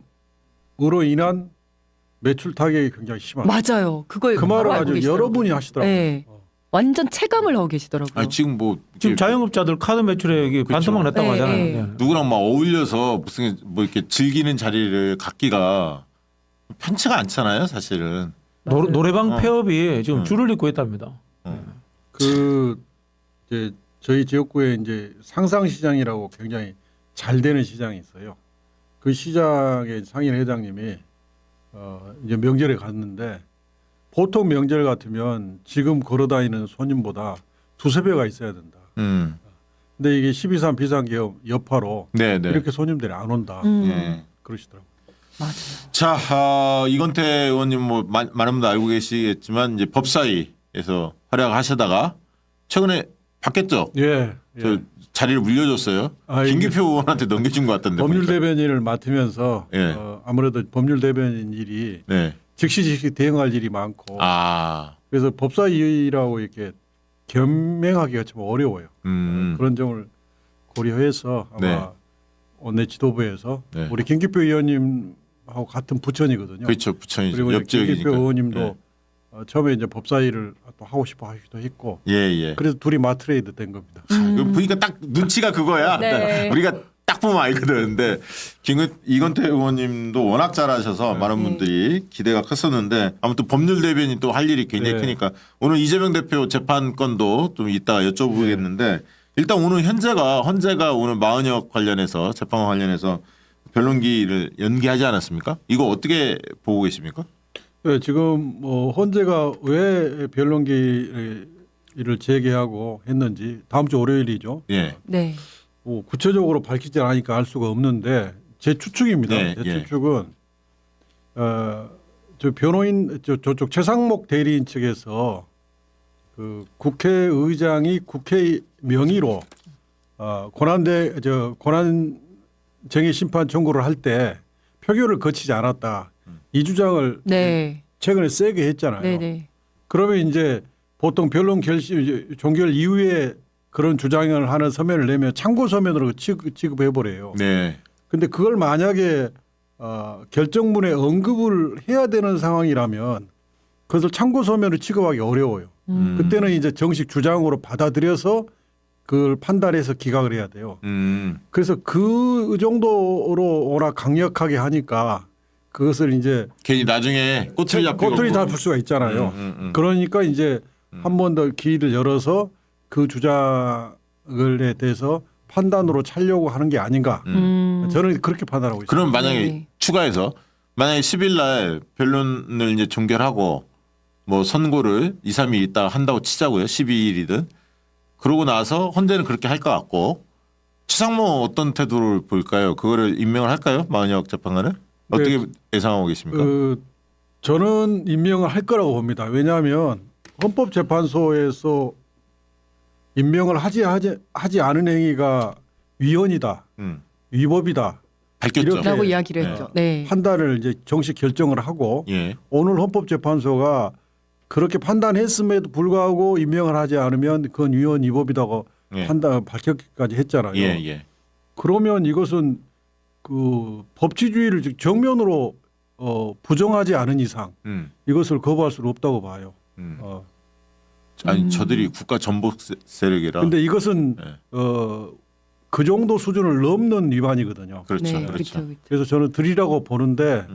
인한 매출 타격이 굉장히 심하다. 맞아요. 그걸 그 말을 바로 알고 아주 계시더라고요. 여러분이 하시더라고요. 네. 완전 체감을 하고 계시더라고요. 아니 지금 뭐 지금 이게 자영업자들 카드 매출액이 반토막 났다고 네, 하잖아요. 네. 네. 누구랑 막 어울려서 무슨 뭐 이렇게 즐기는 자리를 갖기가 편치가 않잖아요, 사실은. 노래방 폐업이 지금 음. 줄을 잇고 있답니다. 그 이제 저희 지역구에 이제 상상시장이라고 굉장히 잘 되는 시장이 있어요. 그 시장의 상인 회장님이 이제 명절에 갔는데 보통 명절 같으면 지금 걸어다니는 손님보다 두세 배가 있어야 된다. 근데 이게 12.3 비상계엄 여파로 네, 네. 이렇게 손님들이 안 온다. 예. 그러시더라고요. 맞아요. 자, 이건태 의원님 뭐 많은 분들 알고 계시겠지만 이제 법사위에서 활약하시다가 최근에 바뀌었죠. 예. 저 자리를 물려줬어요. 아, 김기표 의원한테 넘겨준 것 같던데. 법률 보니까. 대변인을 맡으면서 예. 아무래도 법률 대변인 일이 네. 즉시 대응할 일이 많고 그래서 법사위라고 이렇게 겸명하기가 참 어려워요. 그런 점을 고려해서 아마 네. 원내 지도부에서 네. 우리 김기표 의원님하고 같은 부천이거든요. 그렇죠, 부천이죠. 그리고 이제 옆지역이니까. 김기표 의원님도 네. 처음에 이제 법사위를 또 하고 싶어 하기도 했고 예, 예. 그래서 둘이 마트레이드 된 겁니다. 그 보니까 딱 눈치가 그거야. 네. 우리가 딱 보면 알거든. 근데 이건태 의원님도 워낙 잘하셔서 많은 분들이 기대가 컸었는데 아무튼 법률 대변인 또 할 일이 굉장히 네. 크니까 오늘 이재명 대표 재판건도 좀 이따가 여쭤보겠는데 일단 오늘 헌재가 오늘 마은혁 관련해서 재판 관련해서 변론기를 연기하지 않았습니까? 이거 어떻게 보고 계십니까? 네, 지금 뭐 헌재가 왜 변론기를 재개하고 했는지 다음 주 월요일이죠. 예. 네. 뭐 구체적으로 밝히지 않으니까 알 수가 없는데 제 추측입니다. 네, 제 예. 추측은 저 변호인 저쪽 최상목 대리인 측에서 그 국회의장이 국회 명의로 권한쟁의 심판 청구를 할 때 표결을 거치지 않았다. 이 주장을 네. 최근에 세게 했잖아요. 네네. 그러면 이제 보통 변론 결심 종결 이후에 그런 주장을 하는 서면을 내면 참고 서면으로 취급해 버려요. 네. 근데 그걸 만약에 결정문에 언급을 해야 되는 상황이라면 그것을 참고 서면을 취급하기 어려워요. 그때는 이제 정식 주장으로 받아들여서 그걸 판단해서 기각을 해야 돼요. 그래서 그 정도로 워낙 강력하게 하니까 그것을 이제 괜히 나중에 꼬투리 잡히고 꼬투리 잡을 수가 있잖아요. 그러니까 이제 한 번 더 기회를 열어서 그 주장을 것에 대해서 판단으로 차려고 하는 게 아닌가. 저는 그렇게 판단하고 있습니다. 그럼 만약에 네. 추가해서 만약에 10일 날 변론을 이제 종결하고 뭐 선고를 2, 3일 있다 한다고 치자고요. 12일이든. 그러고 나서 헌재는 그렇게 할 것 같고 최상모 어떤 태도를 볼까요? 그거를 임명을 할까요? 마은혁 재판관을? 어떻게 예상하고 계십니까? 저는 임명을 할 거라고 봅니다. 왜냐하면 헌법재판소에서 임명을 하지 않은 행위가 위헌이다, 위법이다 밝혔죠. 이렇게 라고 이야기를 했죠. 네. 판단을 이제 정식 결정을 하고 예. 오늘 헌법재판소가 그렇게 판단했음에도 불구하고 임명을 하지 않으면 그건 위헌 위법이라고 예. 판단 밝혔기까지 했잖아요. 예, 예. 그러면 이것은 그 법치주의를 정면으로 부정하지 않은 이상 이것을 거부할 수는 없다고 봐요. 아니 저들이 국가 전복 세력이라. 그런데 이것은 네. 그 정도 수준을 넘는 위반이거든요. 그렇죠, 네, 그렇죠. 그렇죠. 그래서 저는 드리라고 보는데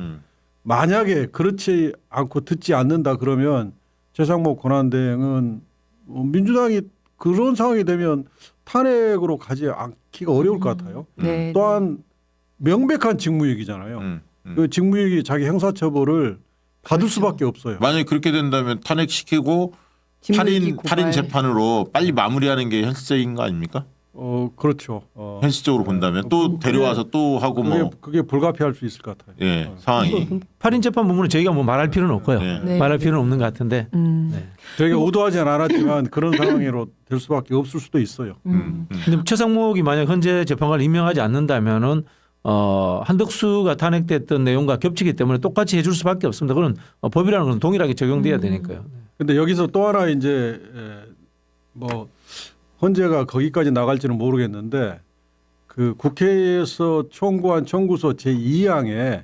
만약에 그렇지 않고 듣지 않는다 그러면 최상목 권한대행은 민주당이 그런 상황이 되면 탄핵으로 가지 않기가 어려울 것 같아요. 네. 또한 명백한 직무유기잖아요. 그 직무유기 자기 형사처벌을 받을 그렇죠. 수밖에 없어요. 만약에 그렇게 된다면 탄핵시키고 직무유기 고발. 탈인 재판으로 빨리 마무리하는 게 현실적인 거 아닙니까? 그렇죠. 현실적으로 본다면 또 데려와서 또 하고 뭐 그게 불가피할 수 있을 것 같아요. 예, 상황이. 8인 재판 부분은 저희가 뭐 말할 필요는 없고요. 네. 말할 필요는 없는 것 같은데. 네. 저희가 의도하지는 않았지만 그런 상황으로 될 수밖에 없을 수도 있어요. 근데 최상목이 만약 헌재 재판관을 임명하지 않는다면은 한덕수가 탄핵됐던 내용과 겹치기 때문에 똑같이 해줄 수밖에 없습니다. 그건 법이라는 건 동일하게 적용돼야 되니까요. 근데 여기서 또 하나 이제 뭐 헌재가 거기까지 나갈지는 모르겠는데 그 국회에서 청구한 청구서 제2항에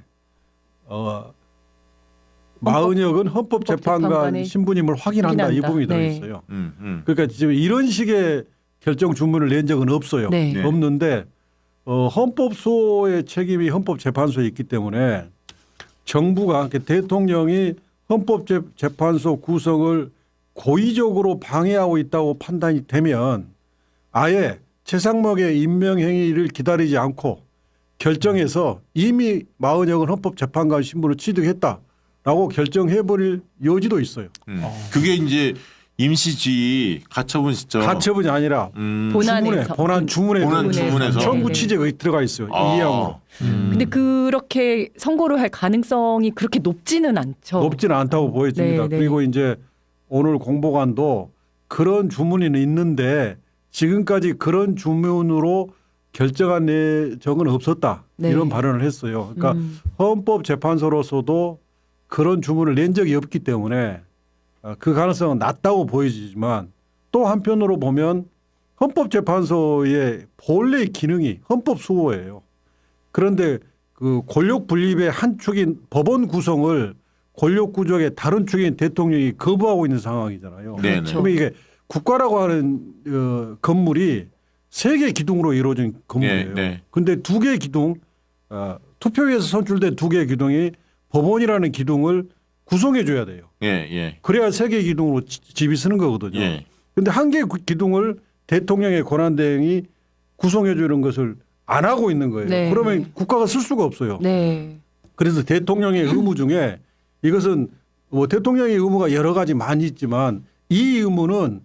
마은혁은 헌법재판관 헌법재판관의 신분임을 확인한다 이 부분이 네. 들어있어요. 그러니까 지금 이런 식의 결정 주문을 낸 적은 없어요. 네. 네. 없는데 헌법소의 책임이 헌법재판소에 있기 때문에 정부가 대통령이 헌법재판소 구성을 고의적으로 방해하고 있다고 판단이 되면 아예 최상목의 임명 행위를 기다리지 않고 결정해서 이미 마은혁은 헌법재판관 신분을 취득했다라고 결정해버릴 여지도 있어요. 그게 이제 임시지휘 가처분 시점. 가처분이 아니라 본안에서. 본안 주문에 본안 주문에서. 청구 네. 취재가 들어가 있어요. 이 항으로. 근데 그렇게 선고를 할 가능성이 그렇게 높지는 않죠. 높지는 않다고 보여집니다. 네, 네. 그리고 이제 오늘 공보관도 그런 주문이 있는데 지금까지 그런 주문으로 결정한 내정은 없었다. 네. 이런 발언을 했어요. 그러니까 헌법재판소로서도 그런 주문을 낸 적이 없기 때문에 그 가능성은 낮다고 보여지지만 또 한편으로 보면 헌법재판소의 본래 기능이 헌법수호예요. 그런데 그 권력 분립의 한 축인 법원 구성을 권력 구조의 다른 축인 대통령이 거부하고 있는 상황이잖아요. 네네. 그러면 이게 국가라고 하는 건물이 세 개의 기둥으로 이루어진 건물이에요. 네. 근데 두 개의 기둥, 투표에서 선출된 두 개의 기둥이 법원이라는 기둥을 구성해 줘야 돼요. 예. 그래야 세 개의 기둥으로 집이 쓰는 거거든요. 예. 근데 한 개의 기둥을 대통령의 권한대행이 구성해 주는 것을 안 하고 있는 거예요. 네. 그러면 국가가 쓸 수가 없어요. 네. 그래서 대통령의 의무 중에 이것은 뭐 대통령의 의무가 여러 가지 많이 있지만 이 의무는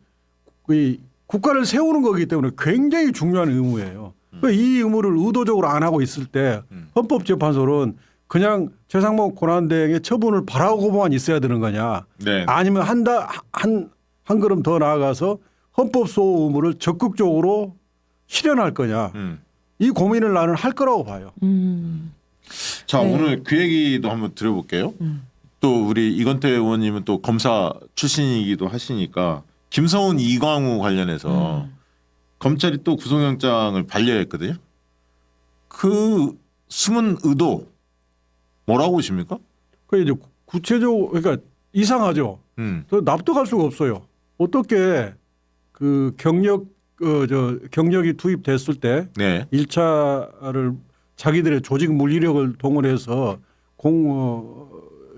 이 국가를 세우는 거기 때문에 굉장히 중요한 의무예요. 이 의무를 의도적으로 안 하고 있을 때 헌법재판소는 그냥 최상목 권한대행의 처분을 바라고만 있어야 되는 거냐? 네. 아니면 한 걸음 더 나아가서 헌법소호 의무를 적극적으로 실현할 거냐? 이 고민을 나는 할 거라고 봐요. 자, 네. 오늘 그 얘기도 한번 들어볼게요. 또 우리 이건태 의원님은 또 검사 출신이기도 하시니까 김성훈 이광우 관련해서 검찰이 또 구속영장을 반려했거든요. 그 숨은 의도 뭐라고 보십니까? 그 이제 구체적으로 그러니까 이상하죠. 저 납득할 수가 없어요. 어떻게 그 경력이 투입됐을 때 네. 1차를 자기들의 조직 물리력을 동원해서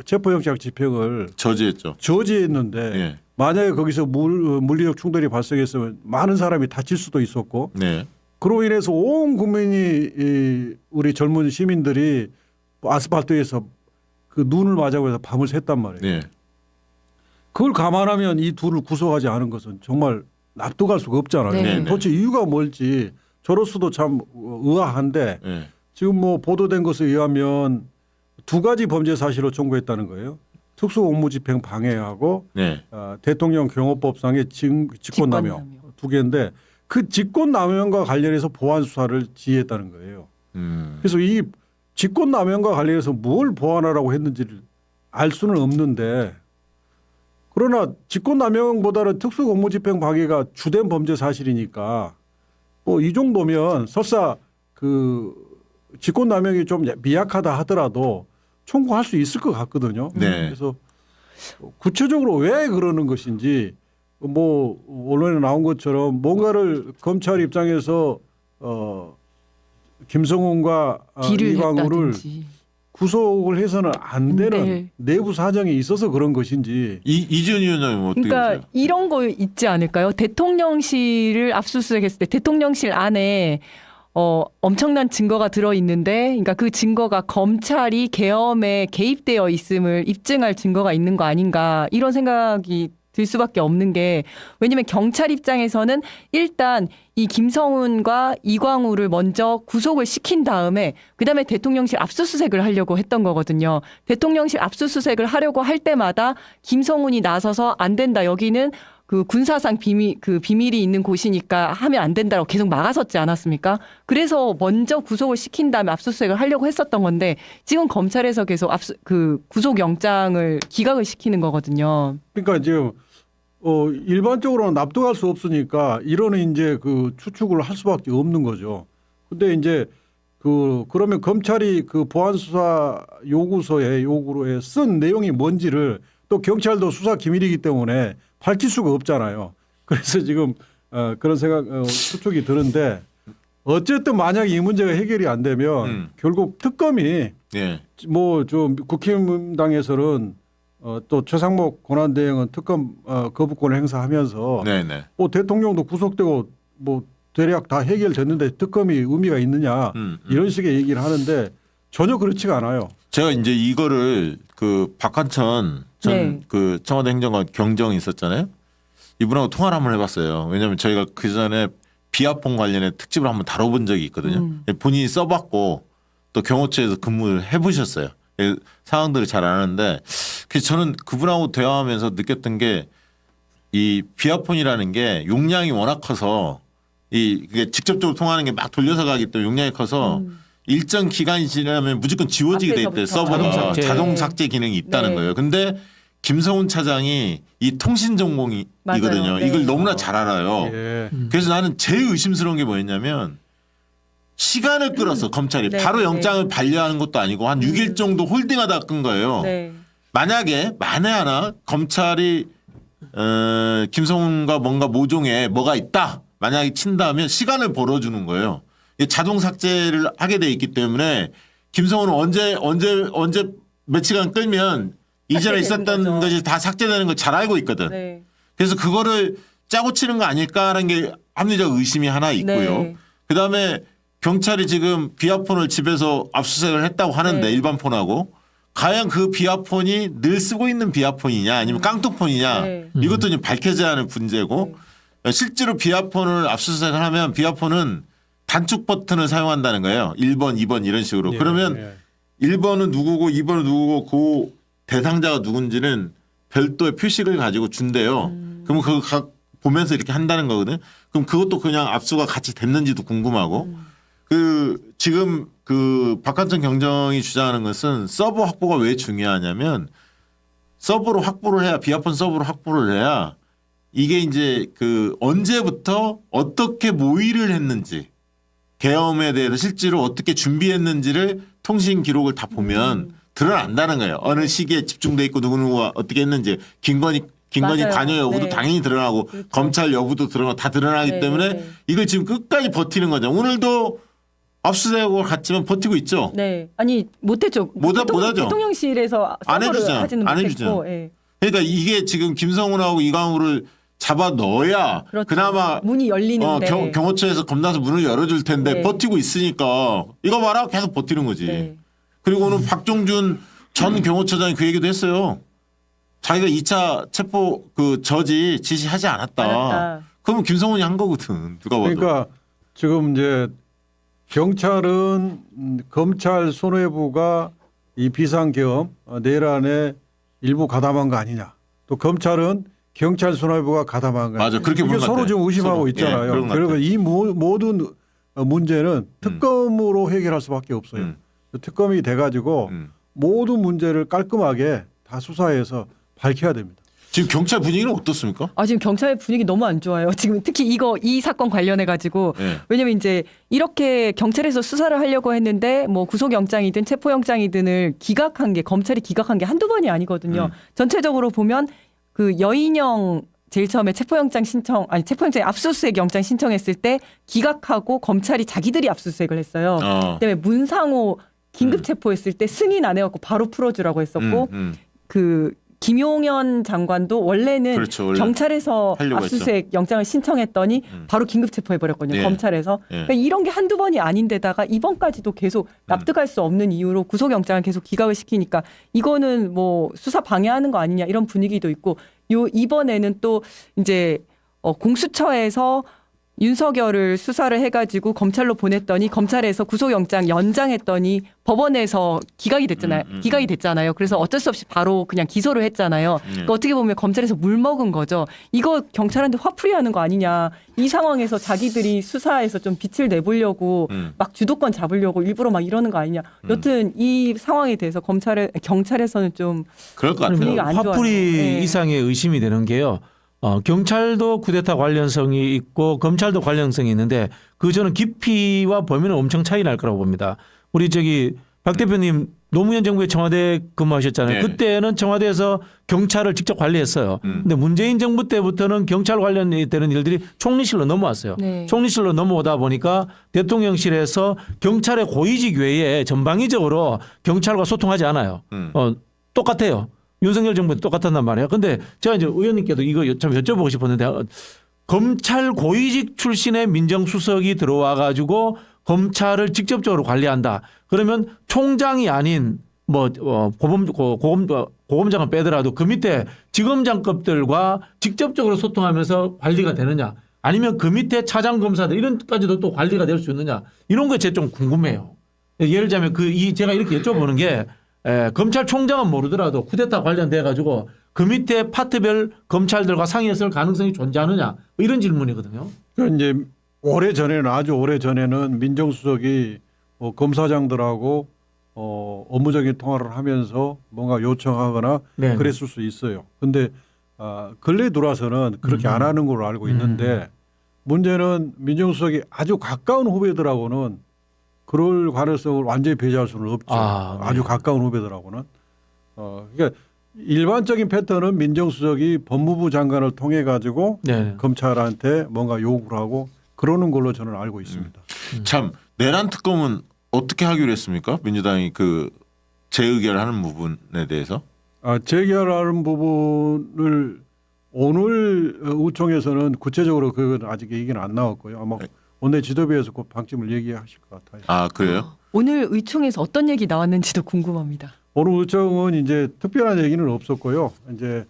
체포영장 집행을 저지했죠. 저지했는데 예. 만약에 거기서 물리적 충돌이 발생했으면 많은 사람이 다칠 수도 있었고 네. 그로 인해서 온 국민이 우리 젊은 시민들이 아스팔트에서 그 눈을 맞아고 해서 밤을 샜단 말이에요. 네. 그걸 감안하면 이 둘을 구속하지 않은 것은 정말 납득할 수가 없잖아요. 네. 도대체 이유가 뭘지 저로서도 참 의아한데 네. 지금 뭐 보도된 것에 의하면 두 가지 범죄 사실로 청구했다는 거예요. 특수공무집행 방해하고 네. 대통령 경호법상의 직권남용 직권남용. 두 개인데 그 직권남용과 관련해서 보안 수사를 지휘했다는 거예요. 그래서 이 직권남용과 관련해서 뭘 보완하라고 했는지를 알 수는 없는데 그러나 직권남용보다는 특수공무집행 방해가 주된 범죄 사실이니까 뭐 이 정도면 설사 그 직권남용이 좀 미약하다 하더라도 청구할 수 있을 것 같거든요. 네. 그래서 구체적으로 왜 그러는 것인지 뭐 언론에 나온 것처럼 뭔가를 검찰 입장에서 김성훈과 딜을 이광우를 했다든지. 구속을 해서는 안 되는 네. 내부 사정이 있어서 그런 것인지 이지은 위원장님 어떻게 그러니까 보세요? 이런 거 있지 않을까요? 대통령실을 압수수색했을 때 대통령실 안에 엄청난 증거가 들어 있는데, 그러니까 그 증거가 검찰이 계엄에 개입되어 있음을 입증할 증거가 있는 거 아닌가 이런 생각이 들 수밖에 없는 게, 왜냐면 경찰 입장에서는 일단 이 김성훈과 이광우를 먼저 구속을 시킨 다음에 그다음에 대통령실 압수수색을 하려고 했던 거거든요. 대통령실 압수수색을 하려고 할 때마다 김성훈이 나서서 안 된다, 여기는 그 군사상 비밀이 있는 곳이니까 하면 안 된다고 계속 막아섰지 않았습니까? 그래서 먼저 구속을 시킨 다음에 압수수색을 하려고 했었던 건데 지금 검찰에서 계속 구속영장을 기각을 시키는 거거든요. 그러니까 지금 일반적으로는 납득할 수 없으니까 이런 이제 그 추측을 할 수밖에 없는 거죠. 근데 이제 그러면 검찰이 그 보안 수사 요구로 쓴 내용이 뭔지를 또 경찰도 수사 기밀이기 때문에 밝힐 수가 없잖아요. 그래서 지금 그런 추측이 드는데 어쨌든 만약 이 문제가 해결이 안 되면 결국 특검이 네. 뭐 좀 국힘당에서는 또 최상목 권한대행은 특검 거부권을 행사하면서 네네. 뭐 대통령도 구속되고 뭐 대략 다 해결됐는데 특검이 의미가 있느냐 이런 식의 얘기를 하는데 전혀 그렇지가 않아요. 제가 이제 이거를 그 박한천 전 네. 그 청와대 행정관 경정이 있었잖아요. 이분하고 통화를 한번 해봤어요. 왜냐하면 저희가 그 전에 비아폰 관련해 특집을 한번 다뤄본 적이 있거든요. 본인이 써봤고 또 경호처에서 근무를 해보셨어요. 상황들을 잘 아는데, 그래서 저는 그분하고 대화하면서 느꼈던 게 이 비아폰이라는 게 용량이 워낙 커서 이게 직접적으로 통하는 게 막 돌려서 가기 때문에 용량이 커서 일정 기간이 지나면 무조건 지워지게 돼 있대. 앞에서부터. 서버가 네. 자동 삭제 기능이 있다는 네. 거예요. 근데 김성훈 차장이 이 통신 전공이거든요. 맞아요. 네. 이걸 너무나 잘 알아요. 예. 그래서 나는 제일 의심스러운 게 뭐였냐면 시간을 끌었어 검찰이. 네, 바로 네. 영장을 반려하는 것도 아니고 한 6일 정도 홀딩하다 끈 거예요. 네. 만약에 만에 하나 검찰이 김성훈과 뭔가 모종에 뭐가 있다 만약에 친다면 시간을 벌어주는 거예요. 이게 자동 삭제를 하게 돼 있기 때문에 김성훈은 언제 며칠간 끌면 이전에 삭제되는 있었던 거죠. 것이 다 삭제되는 걸 잘 알고 있거든. 네. 그래서 그거를 짜고 치는 거 아닐까라는 게 합리적 의심이 하나 있고요. 네. 그다음에 경찰이 지금 비아폰을 집에서 압수수색을 했다고 하는데 네. 일반 폰하고 과연 그 비아폰이 늘 쓰고 있는 비아폰이냐 아니면 깡통폰이냐 네. 이것도 좀 밝혀져야 하는 문제고 실제로 비아폰을 압수수색을 하면 비아폰은 단축 버튼을 사용한다는 거예요. 1번, 2번 이런 식으로. 예, 그러면 예. 1번은 누구고 2번은 누구고 그 대상자가 누군지는 별도의 표식을 가지고 준대요. 그러면 그거 보면서 이렇게 한다는 거거든. 그럼 그것도 그냥 압수가 같이 됐는지도 궁금하고. 지금 박한천 경정이 주장하는 것은 서버 확보가 왜 중요하냐면 서버로 확보를 해야 비아폰 서버로 확보를 해야 이게 이제 언제부터 어떻게 모의를 했는지 계엄에 대해서 실제로 어떻게 준비했는지를 통신 기록을 다 보면 드러난다는 거예요. 어느 시기에 집중돼 있고 누구누구가 어떻게 했는지 김건희 맞아요. 관여 여부도 네. 당연히 드러나고 그렇죠. 검찰 여부도 다 드러나기 네, 때문에 네. 이걸 지금 끝까지 버티는 거죠. 오늘도 압수수색하고 같지만 버티고 있죠. 네. 아니 못했죠. 못하죠. 대통령실에서 안 서버를 해주죠. 하지는 안 못했고. 해주죠. 예. 그러니까 이게 지금 김성훈하고 이강우를 잡아 넣어야 그렇죠. 그나마 문이 열리는데. 경호처에서 검사서 문을 열어줄 텐데 네. 버티고 있으니까 이거 봐라 계속 버티는 거지. 네. 그리고는 박종준 전 경호처장이 그 얘기도 했어요. 자기가 2차 체포 그 저지 지시하지 않았다. 알았다. 그러면 김성훈이 한 거거든. 누가 봐도. 그러니까 지금 이제 경찰은 검찰 수뇌부가 이 비상계엄 내란에 일부 가담한 거 아니냐. 또 검찰은 경찰 수뇌부가 가담한 거 아니냐. 맞아. 그렇게 이게 보는 것 서로 같아요. 지금 의심하고 서로. 있잖아요. 예, 그런 것 그리고 같아요. 이 모든 문제는 특검으로 해결할 수밖에 없어요. 특검이 돼가지고 모든 문제를 깔끔하게 다 수사해서 밝혀야 됩니다. 지금 경찰 분위기는 어떻습니까? 지금 경찰 분위기 너무 안 좋아요. 지금 특히 이 사건 관련해 가지고 예. 왜냐면 이제 이렇게 경찰에서 수사를 하려고 했는데 뭐 구속영장이든 체포영장이든을 기각한 게 검찰이 기각한 게 한두 번이 아니거든요. 전체적으로 보면 그 여인영 제일 처음에 체포영장 압수수색 영장 신청했을 때 기각하고 검찰이 자기들이 압수수색을 했어요. 그다음에 문상호 긴급 체포했을 때 승인 안 해갖고 바로 풀어주라고 했었고 그 김용현 장관도 원래는 그렇죠, 원래 경찰에서 하려고 압수수색 영장을 신청했더니 바로 긴급 체포해버렸거든요. 예. 검찰에서. 예. 그러니까 이런 게 한두 번이 아닌데다가 이번까지도 계속 납득할 수 없는 이유로 구속영장을 계속 기각을 시키니까 이거는 뭐 수사 방해하는 거 아니냐 이런 분위기도 있고 이번에는 또 이제 공수처에서 윤석열을 수사를 해가지고 검찰로 보냈더니 검찰에서 구속영장 연장했더니 법원에서 기각이 됐잖아요. 그래서 어쩔 수 없이 바로 그냥 기소를 했잖아요. 그러니까 어떻게 보면 검찰에서 물 먹은 거죠. 이거 경찰한테 화풀이하는 거 아니냐. 이 상황에서 자기들이 수사에서 좀 빛을 내보려고 막 주도권 잡으려고 일부러 막 이러는 거 아니냐. 여튼 이 상황에 대해서 경찰에서는 좀 그럴 것 같아요. 분위기가 안 좋아요. 화풀이 네. 이상의 의심이 되는 게요. 경찰도 쿠데타 관련성이 있고 검찰도 관련성이 있는데 그 저는 깊이와 범위는 엄청 차이 날 거라고 봅니다. 우리 박 대표님 노무현 정부에 청와대 근무하셨잖아요. 네. 그때는 청와대에서 경찰을 직접 관리했어요. 근데 문재인 정부 때부터는 경찰 관련되는 일들이 총리실로 넘어왔어요. 네. 총리실로 넘어오다 보니까 대통령실에서 경찰의 고위직 외에 전방위적으로 경찰과 소통하지 않아요. 똑같아요. 윤석열 정부도 똑같았단 말이에요. 근데 제가 이제 의원님께도 이거 좀 여쭤보고 싶었는데 검찰 고위직 출신의 민정수석이 들어와 가지고 검찰을 직접적으로 관리한다. 그러면 총장이 아닌 뭐 고검장은 빼더라도 그 밑에 지검장급들과 직접적으로 소통하면서 관리가 되느냐? 아니면 그 밑에 차장 검사들 이런까지도 또 관리가 될 수 있느냐? 이런 게 제가 좀 궁금해요. 예를 들자면 제가 이렇게 여쭤보는 게 검찰총장은 모르더라도 쿠데타 관련돼 가지고 그 밑에 파트별 검찰들과 상의했을 가능성이 존재하느냐 이런 질문이거든요. 그러니까 이제 아주 오래 전에는 민정수석이 검사장들하고 업무적인 통화를 하면서 뭔가 요청하거나 네. 그랬을 수 있어요. 근데 근래 들어와서는 그렇게 안 하는 걸로 알고 있는데 문제는 민정수석이 아주 가까운 후배들하고는 그럴 가능성을 완전히 배제할 수는 없죠. 네. 아주 가까운 후배들하고는. 그러니까 일반적인 패턴은 민정수석이 법무부 장관을 통해 가지고 네. 검찰한테 뭔가 요구를 하고 그러는 걸로 저는 알고 있습니다. 참 내란 특검은 어떻게 하기로 했습니까? 민주당이 그 재의결하는 부분에 대해서. 재결하는 부분을 오늘 의총에서는 구체적으로 그건 아직 얘기는 안 나왔고요. 아마 원내 지도부에서 그 방침을 얘기하실 것 같아요. 아 그래요? 오늘 의총에서 어떤 얘기 나왔는지도 궁금합니다. 오늘 의총은 이제 특별한 얘기는 없었고요. 이제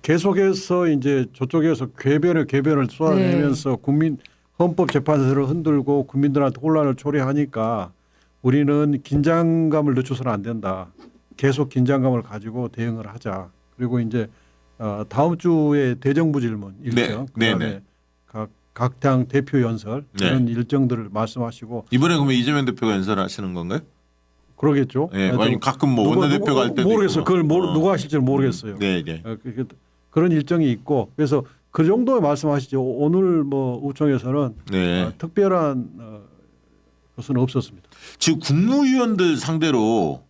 계속해서 이제 저쪽에서 궤변을 쏟아내면서 국민 헌법재판소를 흔들고 국민들한테 혼란을 초래하니까 우리는 긴장감을 늦춰서는 안 된다. 계속 긴장감을 가지고 대응을 하자. 그리고 이제 다음 주에 대정부 질문 일정, 네. 그다음에 네. 각 당 대표 연설 이런 일정들을 말씀하시고 이번에 그러면 이재명 대표가 연설하시는 건가요? 그러겠죠. 네. 아니 가끔 뭐 원내대표가 할 때도 모르겠어요. 있고. 그걸 누가 하실지는 모르겠어요. 네, 네. 그런 일정이 있고 그래서 그 정도에 말씀하시죠. 오늘 뭐 의총에서는 네. 특별한 것은 없었습니다. 지금 국무위원들 상대로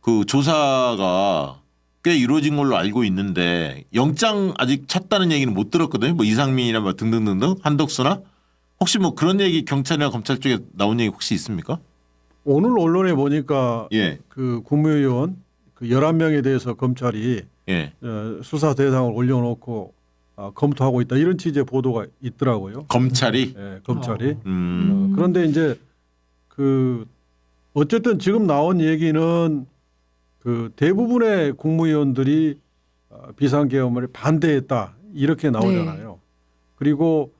그 조사가 꽤 이루어진 걸로 알고 있는데 영장 아직 쳤다는 얘기는 못 들었거든요. 뭐 이상민이나 뭐 등등등등 한덕수나 혹시 뭐 그런 얘기 경찰이나 검찰 쪽에 나온 얘기 혹시 있습니까? 오늘 언론에 보니까 예. 그 국무위원 그 11명에 대해서 검찰이 예. 수사 대상을 올려놓고 검토하고 있다 이런 취지의 보도가 있더라고요. 검찰이. 예, 검찰이. 음. 그런데 이제 그 어쨌든 지금 나온 얘기는 그 대부분의 국무위원들이 비상계엄을 반대했다 이렇게 나오잖아요. 그리고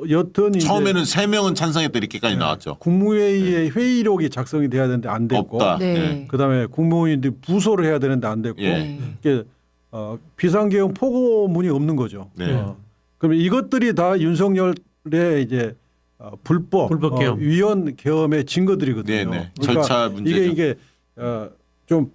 여튼 이제 처음에는 3명은 찬성했다 이렇게까지 나왔죠. 국무회의의 회의록이 작성이 돼야 되는데 안 됐고, 없다. 네. 예. 그다음에 국무위원들이 부소를 해야 되는데 안 됐고, 예. 이게 비상계엄 포고문이 없는 거죠. 네. 그러면 이것들이 다 윤석열의 이제 불법 계엄. 위헌 계엄의 증거들이거든요. 네, 네. 그러니까 절차 문제죠. 이게 좀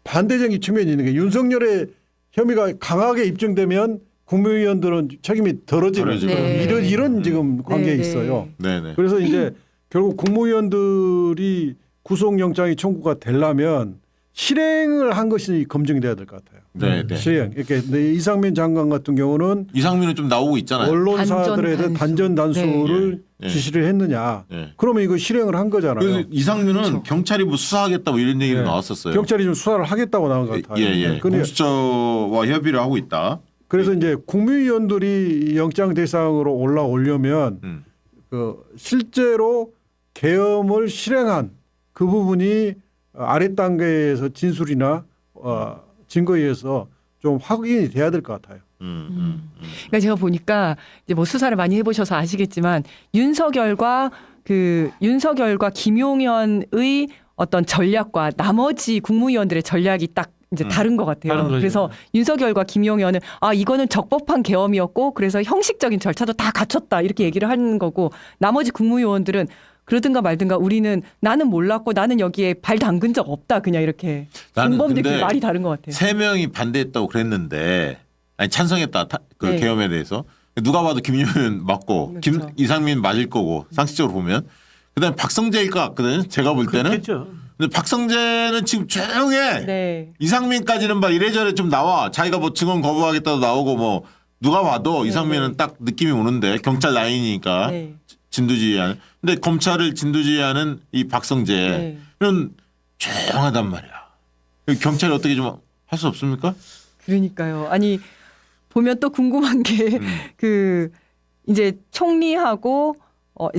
반대적인 측면이 있는 게 윤석열의 혐의가 강하게 입증되면 국무위원들은 책임이 덜어지는 덜어지고. 네. 이런 지금 관계에 네, 네. 있어요. 네네. 그래서 이제 결국 국무위원들이 구속영장이 청구가 되려면 실행을 한 것이 검증이 돼야 될 것 같아요. 네네. 실행. 이렇게 이상민 장관 같은 경우는 이상민은 좀 나오고 있잖아요. 언론사들에 대한 단전 단수를 네. 지시를 했느냐. 네. 그러면 이거 실행을 한 거잖아요. 그래서 이상민은 경찰이 뭐 수사하겠다 뭐 이런 얘기도 네. 나왔었어요. 경찰이 좀 수사를 하겠다고 나온 것 같아요. 예. 근데 공수처와 협의를 하고 있다. 그래서 이제 국무위원들이 영장 대상으로 올라오려면 음. 그 실제로 계엄을 실행한 그 부분이 아래 단계에서 진술이나 증거에 의해서 좀 확인이 돼야 될 것 같아요. 그러니까 제가 보니까 이제 뭐 수사를 많이 해보셔서 아시겠지만 윤석열과 김용현의 어떤 전략과 나머지 국무위원들의 전략이 딱 이제 다른 것 같아요. 다른 거죠. 그래서 윤석열과 김용현은 이거는 적법한 계엄이었고 그래서 형식적인 절차도 다 갖췄다 이렇게 얘기를 하는 거고 나머지 국무위원들은 그러든가 말든가 우리는 나는 몰랐고 나는 여기에 발 담근 적 없다 그냥 이렇게 나는 공범들끼리 근데 말이 다른 것 같아요. 3명이 반대했다고 그랬는데 아니 찬성했다 그 네. 계엄에 대해서 누가 봐도 김용현 맞고 그렇죠. 이상민 맞을 거고 상식적으로 보면 그다음에 박성재일 것 같거든요. 제가 볼 때는. 그렇겠죠. 근데 박성재는 지금 조용해. 네. 이상민까지는 막 이래저래 좀 나와. 자기가 뭐 증언 거부하겠다도 나오고 뭐 누가 봐도 이상민은 딱 느낌이 오는데 경찰 라인이니까 네. 진두지휘하는. 근데 검찰을 진두지휘하는 이 박성재는 네. 조용하단 말이야. 경찰이 어떻게 좀 할 수 없습니까? 그러니까요. 아니 보면 또 궁금한 게 그 이제 총리하고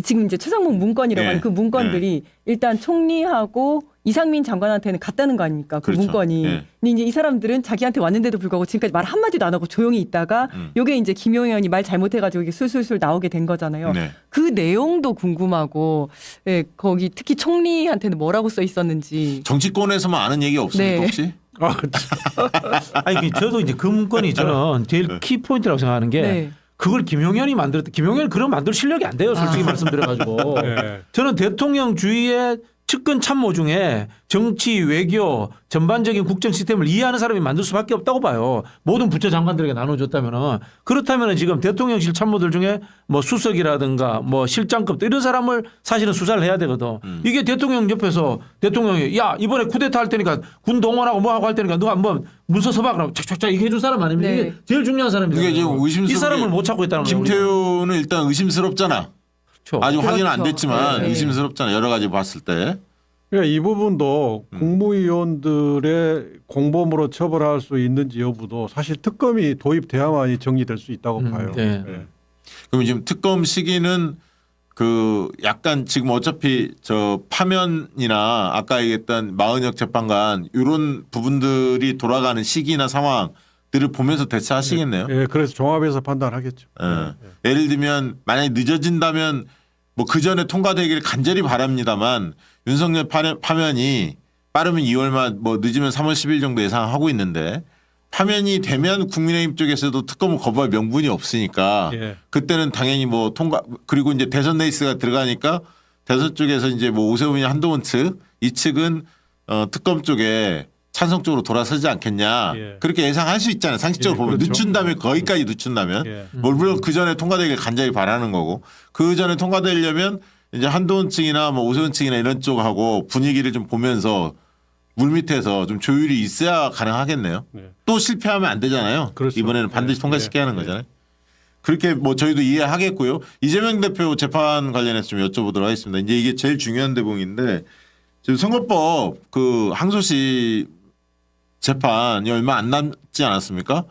지금 이제 최상목 문건이라고 네. 하는 그 문건들이 일단 총리하고 이상민 장관한테는 갔다는 거 아닙니까? 그 그렇죠. 문건이. 네. 근데 이제 이 사람들은 자기한테 왔는데도 불구하고 지금까지 말 한마디도 안 하고 조용히 있다가 요게 이제 김용현이 말 잘못해가지고 이게 술술술 나오게 된 거잖아요. 네. 그 내용도 궁금하고 예, 거기 특히 총리한테는 뭐라고 써 있었는지. 정치권에서만 아는 얘기 없습니까 네. 혹시? 아니 저도 이제 그 문건이 저는 제일 키 포인트라고 생각하는 게 네. 그걸 김용현이 만들었다. 김용현이 그런 만들 실력이 안 돼요. 솔직히 말씀드려가지고. 네. 저는 대통령 주위의 측근 참모 중에 정치, 외교, 전반적인 국정 시스템을 이해하는 사람이 만들 수밖에 없다고 봐요. 모든 부처 장관들에게 나눠줬다면은. 그렇다면은 지금 대통령실 참모들 중에 뭐 수석이라든가 뭐 실장급 이런 사람을 사실은 수사를 해야 되거든. 이게 대통령 옆에서 대통령이 야 이번에 쿠데타 할 테니까 군 동원하고 뭐 하고 할 테니까 누가 한번 문서 써봐 그러면 착착착 이게 해줄 사람 아닙니까? 네. 이게 제일 중요한 사람이에요. 이게 지금 의심스럽게 이 사람을 못 찾고 있다는 거예요. 김태우는 일단 의심스럽잖아. 그렇죠. 아직 확인은 안 그렇죠. 됐지만 네. 의심스럽잖아. 여러 가지 봤을 때. 그러니까 이 부분도 국무위원들의 공범으로 처벌할 수 있는지 여부도 사실 특검이 도입돼야만이 정리될 수 있다고 봐요. 네. 그럼 지금 특검 시기는 그 약간 지금 어차피 저 파면이나 아까 얘기했던 마은혁 재판관 이런 부분들이 돌아가는 시기나 상황들을 보면서 대처하시겠네요. 예, 그래서 종합해서 판단하겠죠. 예. 예를 들면 만약에 늦어진다면 뭐 그 전에 통과되기를 간절히 바랍니다만 윤석열 파면이 빠르면 2월 말 뭐 늦으면 3월 10일 정도 예상하고 있는데 파면이 되면 국민의힘 쪽에서도 특검을 거부할 명분이 없으니까 예. 그때는 당연히 뭐 통과 그리고 이제 대선 레이스가 들어가니까 대선 쪽에서 이제 뭐 오세훈이 한동훈 측 이 측은 특검 쪽에 찬성적으로 돌아서지 않겠냐 예. 그렇게 예상할 수 있잖아요. 상식적으로 예, 보면 그렇죠. 늦춘다면 거기까지 늦춘다면 예. 물론 그 전에 통과되길 간절히 바라는 거고 그 전에 통과되려면 이제 한동훈 측이나 뭐 오세훈 측이나 이런 쪽하고 분위기를 좀 보면서 물밑에서 좀 조율이 있어야 가능하겠네요. 네. 또 실패하면 안 되잖아요. 그렇죠. 이번에는 반드시 네. 통과시켜야 하는 네. 거잖아요. 그렇게 뭐 저희도 이해하겠고요. 이재명 대표 재판 관련해서 좀 여쭤보도록 하겠습니다. 이제 이게 제일 중요한 대목인데 지금 선거법 그 항소심 재판이 얼마 안 남지 않았습니까?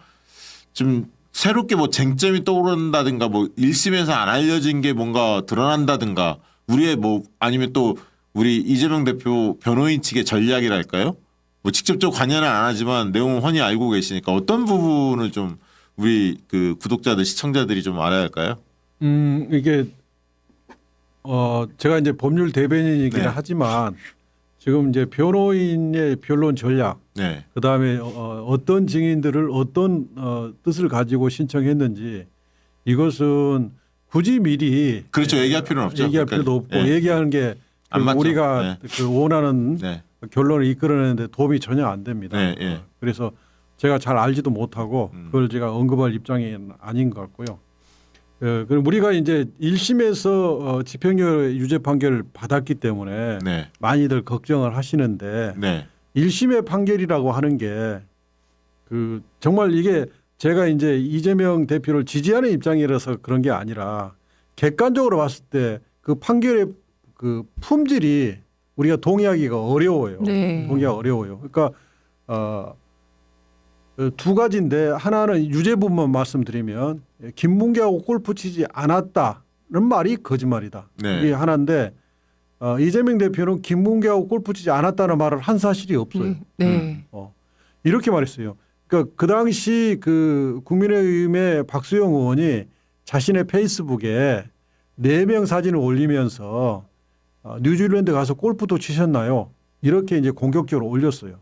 좀 새롭게 뭐 쟁점이 떠오른다든가 뭐 1심에서 안 알려진 게 뭔가 드러난다든가 우리의 뭐 아니면 또 우리 이재명 대표 변호인 측의 전략이랄까요? 뭐 직접적으로 관여는 안 하지만 내용을 훤히 알고 계시니까 어떤 부분을 좀 우리 그 구독자들 시청자들이 좀 알아야 할까요? 이게 제가 이제 법률 대변인이긴 네. 하지만 지금 이제 변호인의 변론 전략, 네. 그다음에 어떤 증인들을 어떤 뜻을 가지고 신청했는지 이것은 굳이 미리 그렇죠. 얘기할 필요는 없죠. 얘기할 그러니까, 필요도 없고 예. 얘기하는 게 안 맞죠. 우리가 그 원하는 네. 결론을 이끌어내는데 도움이 전혀 안 됩니다. 네, 예. 그래서 제가 잘 알지도 못하고 그걸 제가 언급할 입장이 아닌 것 같고요. 그럼 우리가 이제 1심에서 집행유예 유죄 판결을 받았기 때문에 네. 많이들 걱정을 하시는데 네. 1심의 판결이라고 하는 게 그 정말 이게 제가 이제 이재명 대표를 지지하는 입장이라서 그런 게 아니라 객관적으로 봤을 때 그 판결의 그 품질이 우리가 동의하기가 어려워요. 네. 동의하기 어려워요. 그러니까 두 가지인데 하나는 유죄 부분만 말씀드리면 김문기하고 골프 치지 않았다는 말이 거짓말이다. 네. 이게 하나인데 이재명 대표는 김문기하고 골프 치지 않았다는 말을 한 사실이 없어요. 네. 이렇게 말했어요. 그러니까 그 당시 그 국민의힘의 박수영 의원이 자신의 페이스북에 4명 사진을 올리면서 뉴질랜드 가서 골프도 치셨나요? 이렇게 이제 공격적으로 올렸어요.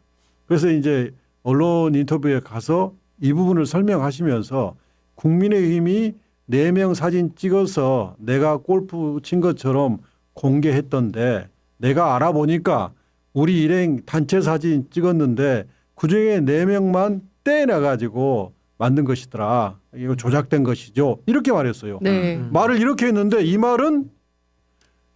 그래서 이제 언론 인터뷰에 가서 이 부분을 설명하시면서 국민의힘이 4명 사진 찍어서 내가 골프 친 것처럼 공개했던데 내가 알아보니까 우리 일행 단체 사진 찍었는데 그중에 4명만 떼내가지고 만든 것이더라. 이거 조작된 것이죠. 이렇게 말했어요. 네. 말을 이렇게 했는데 이 말은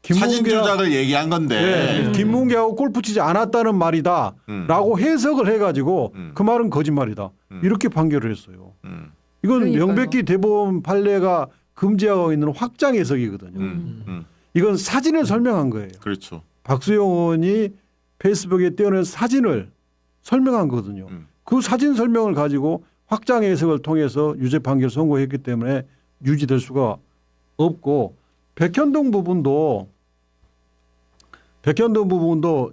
사진 김문기하- 조작을 얘기한 건데. 네, 김문기하고 골프 치지 않았다는 말이다 라고 해석을 해가지고 그 말은 거짓말이다. 이렇게 판결을 했어요. 이건 그러니까요. 명백히 대법원 판례가 금지하고 있는 확장 해석이거든요. 이건 사진을 설명한 거예요. 그렇죠. 박수영 의원이 페이스북에 띄워낸 사진을 설명한 거거든요. 그 사진 설명을 가지고 확장 해석을 통해서 유죄 판결 선고했기 때문에 유지될 수가 없고 백현동 부분도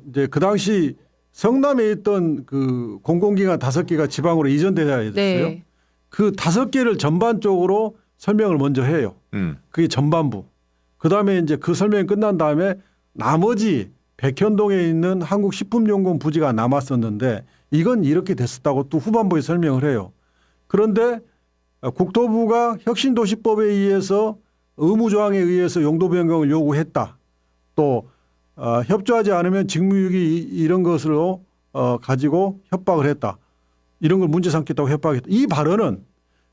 이제 그 당시 성남에 있던 그 공공기관 5개가 지방으로 이전돼야 됐어요. 네. 그 5개를 전반적으로 설명을 먼저 해요. 그게 전반부. 그다음에 이제 그 설명이 끝난 다음에 나머지 백현동에 있는 한국식품연구원 부지가 남았었는데 이건 이렇게 됐었다고 또 후반부에 설명을 해요. 그런데 국토부가 혁신도시법에 의해서 의무조항에 의해서 용도 변경을 요구했다. 또 협조하지 않으면 직무유기 이런 것으로 가지고 협박을 했다. 이런 걸 문제 삼겠다고 협박했다. 이 발언은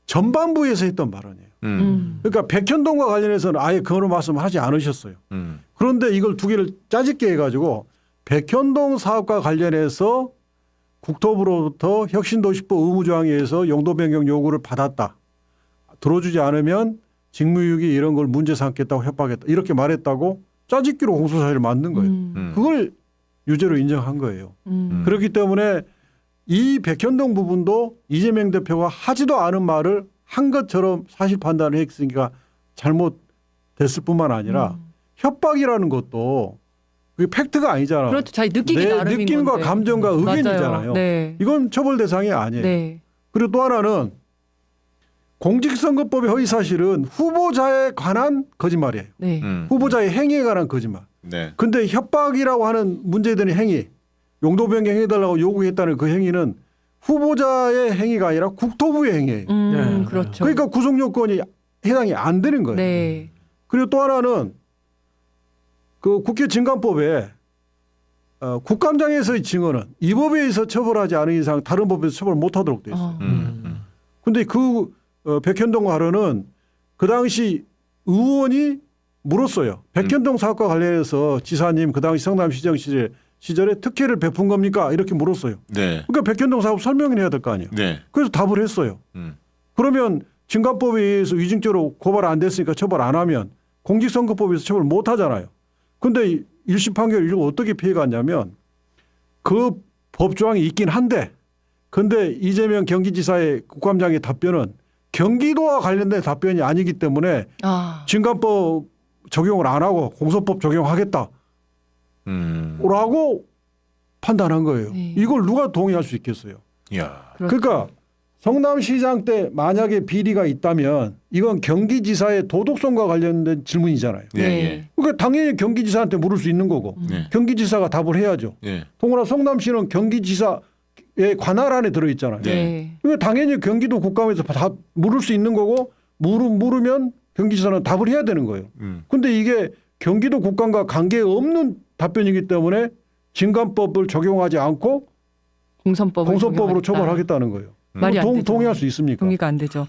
전반부에서 했던 발언이에요. 그러니까 백현동과 관련해서는 아예 그런 말씀을 하지 않으셨어요. 그런데 이걸 두 개를 짜집게 해가지고 백현동 사업과 관련해서 국토부로부터 혁신도시법 의무조항에 의해서 용도 변경 요구를 받았다. 들어주지 않으면 직무유기 이런 걸 문제 삼겠다고 협박했다. 이렇게 말했다고 짜집기로 공소사실을 만든 거예요. 그걸 유죄로 인정한 거예요. 그렇기 때문에 이 백현동 부분도 이재명 대표가 하지도 않은 말을 한 것처럼 사실 판단을 했으니까 잘못됐을 뿐만 아니라 협박이라는 것도 그게 팩트가 아니잖아요. 그렇죠. 자기 느끼기 내 나름인 느낌과 건데. 감정과 의견이잖아요. 맞아요. 네. 이건 처벌 대상이 아니에요. 네. 그리고 또 하나는 공직선거법의 허위사실은 후보자에 관한 거짓말이에요. 네. 후보자의 행위에 관한 거짓말. 네. 근데 협박이라고 하는 문제되는 행위, 용도 변경해달라고 요구했다는 그 행위는 후보자의 행위가 아니라 국토부의 행위예요. 네. 그렇죠. 그러니까 구속 요건이 해당이 안 되는 거예요. 네. 그리고 또 하나는 그 국회 증감법에 국감장에서의 증언은 이 법에 의해서 처벌하지 않은 이상 다른 법에서 처벌 못하도록 돼 있어요. 근데 그 백현동 발언은 그 당시 의원이 물었어요. 백현동 사업과 관련해서 지사님 그 당시 성남시정 시절에 특혜를 베푼 겁니까? 이렇게 물었어요. 네. 그러니까 백현동 사업 설명을 해야 될 거 아니에요. 네. 그래서 답을 했어요. 그러면 증감법에 의해서 위증죄로 고발 안 됐으니까 처벌 안 하면 공직선거법에서 처벌 못 하잖아요. 근데 1심 판결 이걸 어떻게 피해갔냐면 그 법조항이 있긴 한데 근데 이재명 경기지사의 국감장의 답변은 경기도와 관련된 답변이 아니기 때문에 아. 진간법 적용을 안 하고 공소법 적용하겠다라고 판단한 거예요. 네. 이걸 누가 동의할 수 있겠어요? 야. 그렇죠. 그러니까 성남시장 때 만약에 비리가 있다면 이건 경기지사의 도덕성과 관련된 질문이잖아요. 예, 예. 그러니까 당연히 경기지사한테 물을 수 있는 거고 예. 경기지사가 답을 해야죠. 예. 더구나 성남시는 경기지사의 관할 안에 들어있잖아요. 네. 네. 그러니까 당연히 경기도 국감에서 다 물을 수 있는 거고 물으면 경기지사는 답을 해야 되는 거예요. 근데 이게 경기도 국감과 관계없는 답변이기 때문에 진간법을 적용하지 않고 공선법을 공소법으로 적용하겠다. 처벌하겠다는 거예요. 말이 안 되죠. 동의할 수 있습니까? 동의가 안 되죠.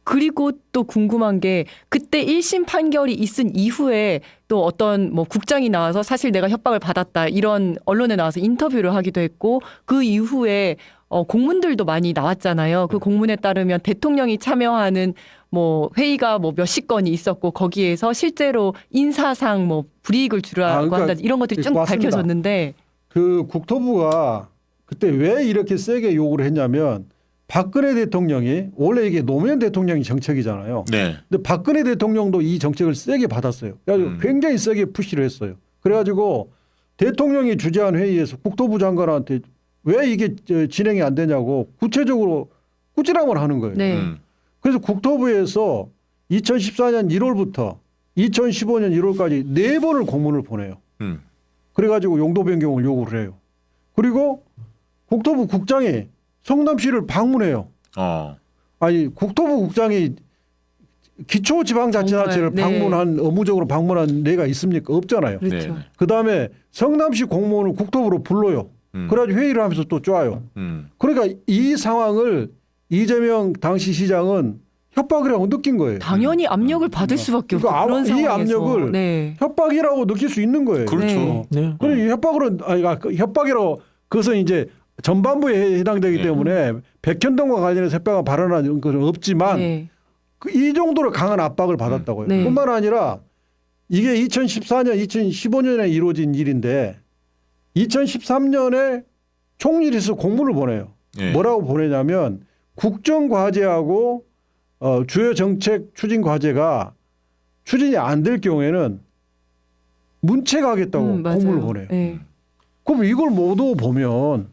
그리고 또 궁금한 게 그때 1심 판결이 있은 이후에 또 어떤 뭐 국장이 나와서 사실 내가 협박을 받았다 이런 언론에 나와서 인터뷰를 하기도 했고 그 이후에 공문들도 많이 나왔잖아요. 그 공문에 따르면 대통령이 참여하는 뭐 회의가 뭐 몇십 건이 있었고 거기에서 실제로 인사상 뭐 불이익을 주라고 그러니까 한다 이런 것들이 쭉 맞습니다. 밝혀졌는데 그 국토부가 그때 왜 이렇게 세게 요구를 했냐면 박근혜 대통령이 원래 이게 노무현 대통령이 정책이잖아요. 네. 근데 박근혜 대통령도 이 정책을 세게 받았어요. 그래가지고 굉장히 세게 푸시를 했어요. 그래가지고 대통령이 주재한 회의에서 국토부 장관한테 왜 이게 진행이 안 되냐고 구체적으로 꾸지람을 하는 거예요. 네. 그래서 국토부에서 2014년 1월부터 2015년 1월까지 4번을 공문을 보내요. 그래가지고 용도 변경을 요구를 해요. 그리고 국토부 국장이 성남시를 방문해요. 아니 국토부 국장이 기초지방자치단체를 정말, 네. 업무적으로 방문한例가 있습니까? 없잖아요. 그렇죠. 네. 그다음에 성남시 공무원을 국토부로 불러요. 그래가지고 회의를 하면서 또 쪼아요. 그러니까 이 상황을 이재명 당시 시장은 협박을 하고 느낀 거예요. 당연히 압력을 받을 수밖에 없죠. 그러니까 그런 이 상황에서. 압력을 네. 협박이라고 느낄 수 있는 거예요. 그렇죠. 네. 네. 그래 이 협박으로 협박이라고 그것은 이제 전반부에 해당되기 네. 때문에 백현동과 관련해서 협박을 발언한 것은 없지만 네. 이 정도로 강한 압박을 받았다고요. 네. 뿐만 아니라 이게 2014년, 2015년에 이루어진 일인데 2013년에 총리실에서 공문을 보내요. 네. 뭐라고 보내냐면 국정과제하고 주요 정책 추진 과제가 추진이 안 될 경우에는 문책하겠다고 맞아요. 공문을 보내요. 네. 그럼 이걸 모두 보면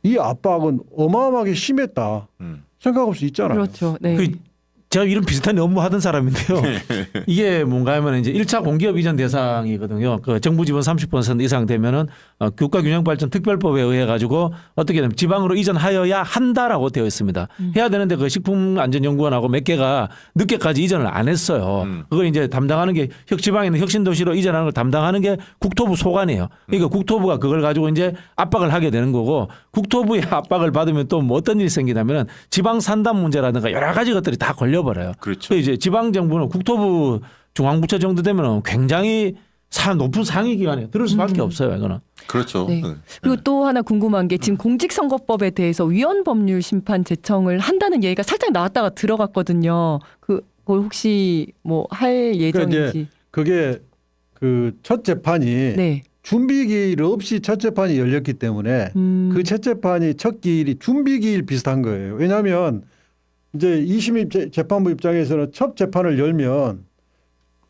이 압박은 어마어마하게 심했다 생각할 수 있잖아요. 그렇죠. 네. 그 제가 이런 비슷한 업무 하던 사람인데요. 이게 뭔가 하면 이제 1차 공기업 이전 대상이거든요. 그 정부 지분 30% 이상 되면은 국가균형발전 특별법에 의해 가지고 어떻게 되면 지방으로 이전하여야 한다라고 되어 있습니다. 해야 되는데 그 식품안전연구원하고 몇 개가 늦게까지 이전을 안 했어요. 그걸 이제 담당하는 게 지방에 있는 혁신도시로 이전하는 걸 담당하는 게 국토부 소관이에요. 그러니까 국토부가 그걸 가지고 이제 압박을 하게 되는 거고 국토부의 압박을 받으면 또 뭐 어떤 일이 생기냐면은 지방 산담 문제라든가 여러 가지 것들이 다 걸려버려요. 그렇죠. 그 이제 지방 정부는 국토부 중앙부처 정도 되면 굉장히 높은 상위 기관에 들을 수밖에 없어요. 이거는. 그렇죠. 네. 그리고 또 하나 궁금한 게 지금 공직선거법에 대해서 위헌 법률 심판 제청을 한다는 얘기가 살짝 나왔다가 들어갔거든요. 그걸 혹시 뭐 할 예정인지. 그러니까 이제 그게 그 첫 재판이 네. 준비기일 없이 첫 재판이 열렸기 때문에 그 첫 재판이 첫 기일이 준비기일 비슷한 거예요. 왜냐하면 이제 2심 재판부 입장에서는 첫 재판을 열면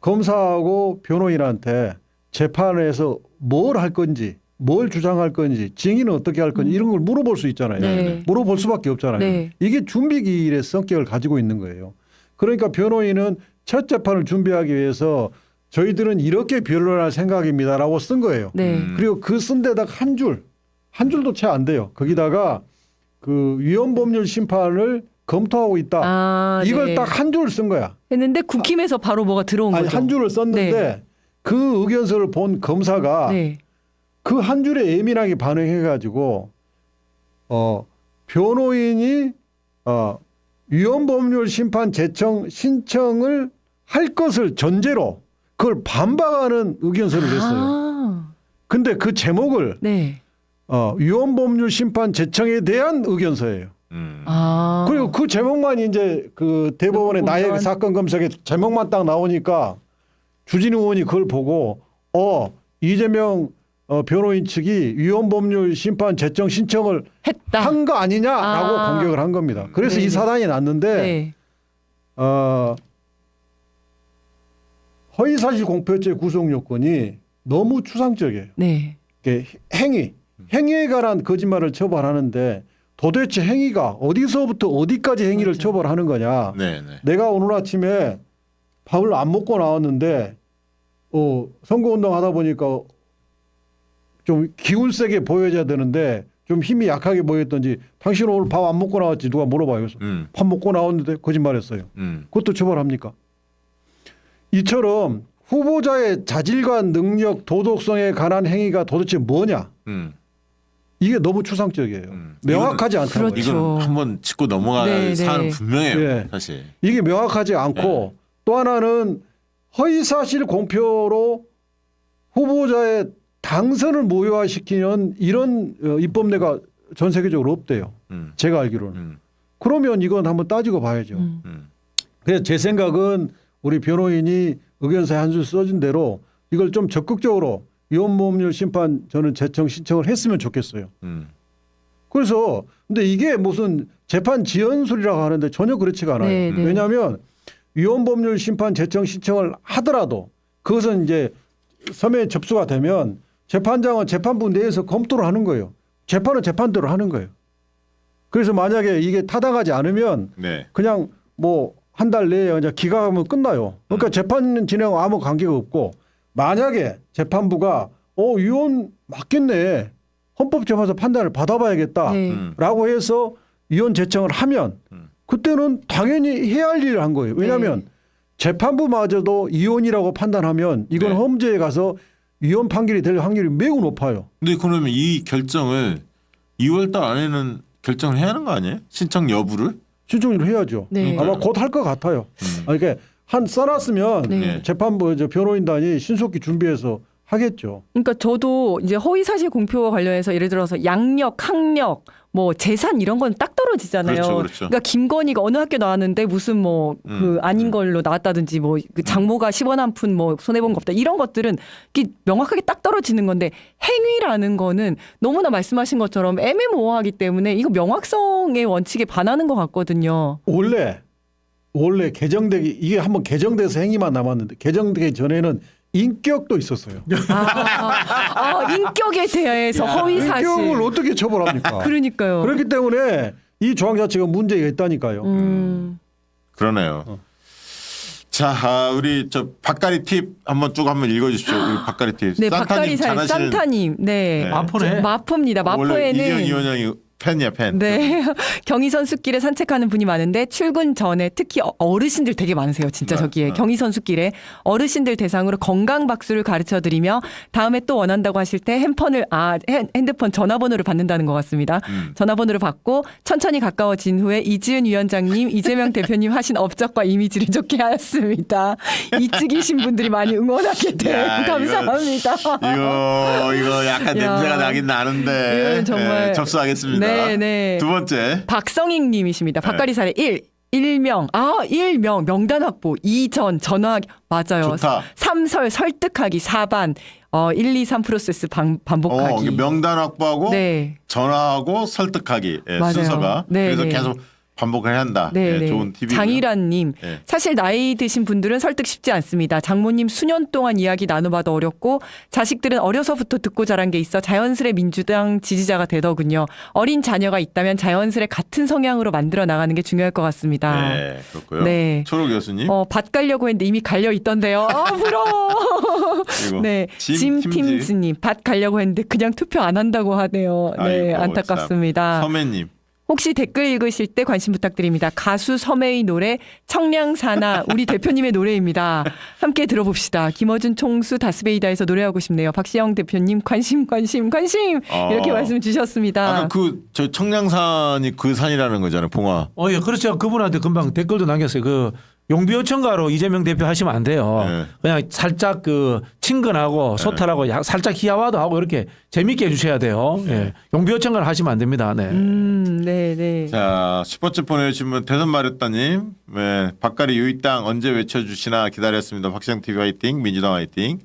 검사하고 변호인한테 재판에서 뭘 할 건지 뭘 주장할 건지 증인은 어떻게 할 건지 이런 걸 물어볼 수 있잖아요. 네. 물어볼 수밖에 없잖아요. 네. 이게 준비기일의 성격을 가지고 있는 거예요. 그러니까 변호인은 첫 재판을 준비하기 위해서 저희들은 이렇게 변론할 생각입니다라고 쓴 거예요. 네. 그리고 그 쓴 데다가 한 줄도 채 안 돼요. 거기다가 그 위헌법률 심판을 검토하고 있다. 아, 이걸 네. 딱 한 줄 쓴 거야. 했는데 국힘에서 바로 뭐가 들어온 아니 거죠. 한 줄을 썼는데 네. 그 의견서를 본 검사가 네. 그 한 줄에 예민하게 반응해가지고 변호인이 위헌법률 심판 제청 신청을 할 것을 전제로 그걸 반박하는 의견서를 냈어요. 아, 근데 그 제목을 네. 위헌법률 심판 제청에 대한 의견서예요. 아. 그리고 그 제목만 이제 그 대법원의 보면- 나의 사건 검색에 제목만 딱 나오니까 주진우 의원이 그걸 보고 이재명 변호인 측이 위헌법률 심판 제청 신청을 했다. 한 거 아니냐라고 아. 공격을 한 겁니다. 그래서 네네. 이 사단이 났는데 네. 허위사실 공표죄 구속 요건이 너무 추상적이에요. 네. 이게 행위에 관한 거짓말을 처벌하는데 도대체 행위가 어디서부터 어디까지 행위를 맞아. 처벌하는 거냐. 네, 네. 내가 오늘 아침에 밥을 안 먹고 나왔는데 선거운동 하다 보니까 좀 기운 세게 보여야 되는데 좀 힘이 약하게 보였던지 당신 오늘 밥 안 먹고 나왔지 누가 물어봐요. 밥 먹고 나왔는데 거짓말했어요. 그것도 처벌합니까? 이처럼 후보자의 자질과 능력, 도덕성에 관한 행위가 도대체 뭐냐? 이게 너무 추상적이에요. 명확하지 않다고요. 그렇죠. 이건 한번 짚고 넘어갈 네, 네. 사안은 분명해요. 네. 사실. 이게 명확하지 않고 또 하나는 허위사실 공표로 후보자의 당선을 무효화시키는 이런 입법례가 전 세계적으로 없대요. 제가 알기로는. 그러면 이건 한번 따지고 봐야죠. 그래서 제 생각은 우리 변호인이 의견서에 한 줄 써준 대로 이걸 좀 적극적으로 위헌법률 심판 저는 제청 신청을 했으면 좋겠어요. 그래서 근데 이게 무슨 재판 지연술이라고 하는데 전혀 그렇지가 않아요. 네, 네. 왜냐하면 위헌법률 심판 제청 신청을 하더라도 그것은 이제 서면에 접수가 되면 재판장은 재판부 내에서 검토를 하는 거예요. 재판은 재판대로 하는 거예요. 그래서 만약에 이게 타당하지 않으면 네. 그냥 뭐 한 달 내에 그냥 기각하면 끝나요. 그러니까 재판 진행하고 아무 관계가 없고 만약에 재판부가 위헌 맞겠네. 헌법재판소 판단을 받아봐야겠다라고 네. 해서 위헌 제청을 하면 그때는 당연히 해야 할 일을 한 거예요. 왜냐하면 네. 재판부마저도 위헌이라고 판단하면 이건 네. 헌재에 가서 위헌 판결이 될 확률이 매우 높아요. 근데 그러면 이 결정을 2월 달 안에는 결정을 해야 하는 거 아니에요? 신청 여부를? 신청을 해야죠. 네. 아마 곧 할 것 같아요. 그러니까 한 써놨으면 네. 재판부 변호인단이 신속히 준비해서 하겠죠. 그러니까 저도 이제 허위사실 공표와 관련해서 예를 들어서 양력, 학력, 뭐 재산 이런 건 딱 떨어지잖아요. 그렇죠, 그렇죠. 그러니까 김건희가 어느 학교 나왔는데 무슨 뭐 그 아닌 걸로 나왔다든지 뭐 그 장모가 10원 한 푼 뭐 손해 본 거 없다 이런 것들은 이게 명확하게 딱 떨어지는 건데 행위라는 거는 너무나 말씀하신 것처럼 애매모호하기 때문에 이거 명확성의 원칙에 반하는 것 같거든요. 원래 개정되기 이게 한번 개정돼서 행위만 남았는데 개정되기 전에는 인격도 있었어요. 인격에 대해서 허위사실. 인격을 어떻게 처벌합니까? 그러니까요. 그렇기 때문에 이 조항 자체가 문제가 있다니까요. 그러네요. 자, 우리 저 박가리 팁 한번 쭉 한번 읽어주십시오. 우리 박가리 팁. 네, 산타님 박가리살 잘하시는- 산타님. 네. 네. 마포네. 마포입니다. 원래 마포에는 이경 이원영이 팬이야 팬. 네. 경의선 숲길에 산책하는 분이 많은데 출근 전에 특히 어르신들 되게 많으세요. 진짜 네, 저기에 네. 경의선 숲길에 어르신들 대상으로 건강 박수를 가르쳐 드리며 다음에 또 원한다고 하실 때 핸드폰 전화번호를 받는다는 것 같습니다. 전화번호를 받고 천천히 가까워진 후에 이지은 위원장님, 이재명 대표님 하신 업적과 이미지를 좋게 하였습니다. 이쪽이신 분들이 많이 응원하게 돼. 야, 감사합니다. 이거 약간 야. 냄새가 나긴 나는데. 이건 정말- 네, 접수하겠습니다. 네. 두 번째. 박성익 님이십니다. 네. 박가리살의 일명. 명단 확보. 2전 전화하기. 맞아요. 좋다. 3설 설득하기. 4반. 1, 2, 3 프로세스 반복하기. 명단 확보하고 네. 전화하고 설득하기 맞아요. 순서가. 네, 그래서 네. 계속 반복을 해야 한다. 네, 네. 좋은 팁이고요. 장일환님, 네. 사실 나이 드신 분들은 설득 쉽지 않습니다. 장모님 수년 동안 이야기 나눠봐도 어렵고 자식들은 어려서부터 듣고 자란 게 있어 자연스레 민주당 지지자가 되더군요. 어린 자녀가 있다면 자연스레 같은 성향으로 만들어 나가는 게 중요할 것 같습니다. 네, 그렇고요. 네. 초록 교수님. 밭 가려고 했는데 이미 갈려 있던데요. 부러워. 그리고 네, 짐팀즈. 짐팀즈님 밭 가려고 했는데 그냥 투표 안 한다고 하네요. 네, 아이고, 안타깝습니다. 서매님. 혹시 댓글 읽으실 때 관심 부탁드립니다. 가수 섬의 노래 청량사나 우리 대표님의 노래입니다. 함께 들어봅시다. 김어준 총수 다스베이다에서 노래하고 싶네요. 박시영 대표님 관심 이렇게 말씀 주셨습니다. 아까 저 청량산이 그 산이라는 거잖아요. 봉화. 예, 그렇죠. 그분한테 금방 댓글도 남겼어요. 그 용비어천가로 이재명 대표 하시면 안 돼요. 네. 그냥 살짝 친근하고 소탈하고 살짝 희화화도 하고 이렇게 재밌게 해주셔야 돼요. 예. 용비어천가를 하시면 안 됩니다. 네. 네. 자, 10번째 보내주신 분 대선 마렸다님. 네, 박가리 유익당 언제 외쳐주시나 기다렸습니다. 박시영 TV 화이팅, 민주당 화이팅.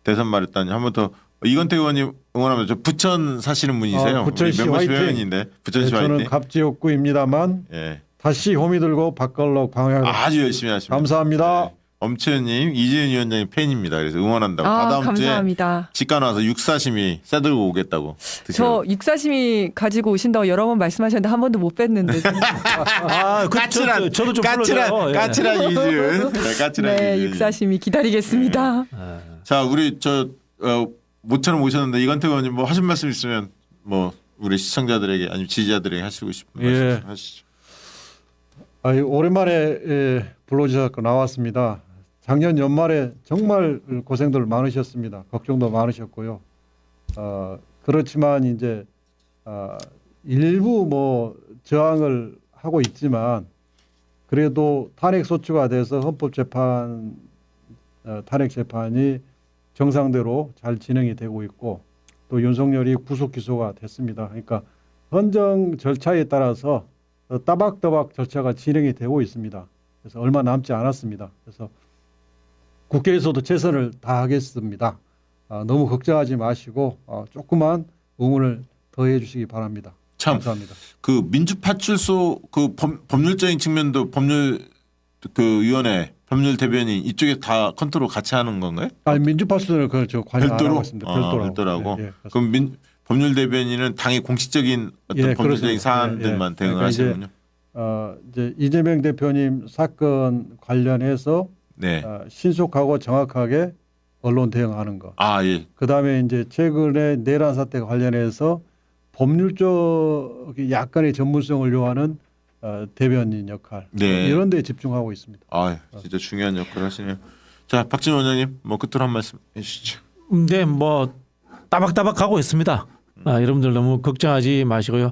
대선 마렸다님 한 번 더 이건태 의원님 응원하면 저 부천 사시는 분이세요. 부천시 우리 멤버십 화이팅. 회원인데 부천시 저는 화이팅. 갑지역구입니다만 예. 다시 호미 들고 바깥로 방향을 아주 열심히 하십니다. 감사합니다. 네. 엄채연님, 이재현 위원장님 팬입니다. 그래서 응원한다고. 아, 다다음 주에 감사합니다. 직관 와서 육사심이 싸들고 오겠다고. 저 육사심이 가지고 오신다고 여러 번 말씀하셨는데 한 번도 못 뵀는데. 아, 저도 좀 불러줘요. 예. 까칠한 이지은. 네, 까칠한 네, 이지은. 육사심이 기다리겠습니다. 자, 우리 모처럼 오셨는데 이건태 의원님 뭐 하신 말씀 있으면 뭐 우리 시청자들에게 아니면 지지자들에게 하시고 싶은 예. 말씀 하시죠. 오랜만에 불러주셔서 나왔습니다. 작년 연말에 정말 고생들 많으셨습니다. 걱정도 많으셨고요. 그렇지만 이제 일부 뭐 저항을 하고 있지만 그래도 탄핵 소추가 돼서 헌법재판 탄핵 재판이 정상대로 잘 진행이 되고 있고 또 윤석열이 구속 기소가 됐습니다. 그러니까 헌정 절차에 따라서 따박따박 절차가 진행이 되고 있습니다. 그래서 얼마 남지 않았습니다. 그래서 국회에서도 최선을 다하겠습니다. 너무 걱정하지 마시고 조금만 응원을 더해 주시기 바랍니다. 참, 감사합니다. 그 민주파출소 그 법률적인 측면도 법률 그 위원회 법률 대변인 이쪽에 다 컨트롤 같이 하는 건가요? 민주파수는 그저 관여 안 별도로? 하고 있습니다. 별도로. 별도라고. 예, 예, 그럼 법률 대변인은 당의 공식적인 어떤 예, 법률적인 그렇습니다. 사안들만 예, 예. 대응하시는군요. 이제 이재명 대표님 사건 관련해서 네. 신속하고 정확하게 언론 대응하는 것. 아 예. 그다음에 이제 최근에 내란 사태 관련해서 법률적 약간의 전문성을 요하는 대변인 역할 네. 이런 데 집중하고 있습니다. 아 진짜 중요한 역할을 하시네요. 자 박진 원장님 뭐 끝으로 한 말씀 해주시죠. 네, 뭐 따박따박 가고 있습니다. 여러분들 너무 걱정하지 마시고요.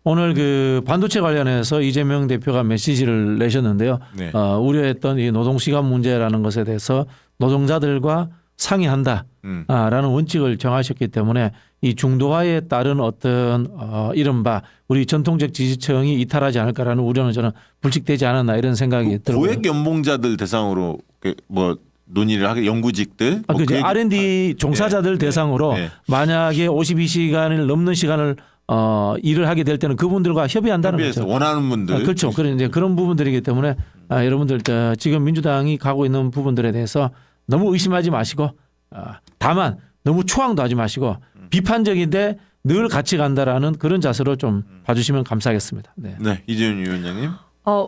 오늘 그 반도체 관련해서 이재명 대표가 메시지를 내셨는데요. 네. 우려했던 이 노동시간 문제라는 것에 대해서 노동자들과 상의한다라는 원칙을 정하셨기 때문에 이 중도화에 따른 어떤 이른바 우리 전통적 지지층이 이탈하지 않을까라는 우려는 저는 불식되지 않았나 이런 생각이 들고요. 고액 연봉자들 대상으로 뭐 논의를 하게 연구직들 뭐 그죠. 그 얘기- R&D 종사자들 네, 대상으로 네. 만약에 52시간을 넘는 시간을 일을 하게 될 때는 그분들과 협의한다는 협의해서 거죠. 원하는 분들 그렇죠. 그런 이제 그런 부분들이기 때문에 여러분들 지금 민주당이 가고 있는 부분들에 대해서 너무 의심하지 마시고 다만 너무 추앙도 하지 마시고 비판적인데 늘 같이 간다라는 그런 자세로 좀 봐주시면 감사하겠습니다. 네. 네 이재윤 위원장님.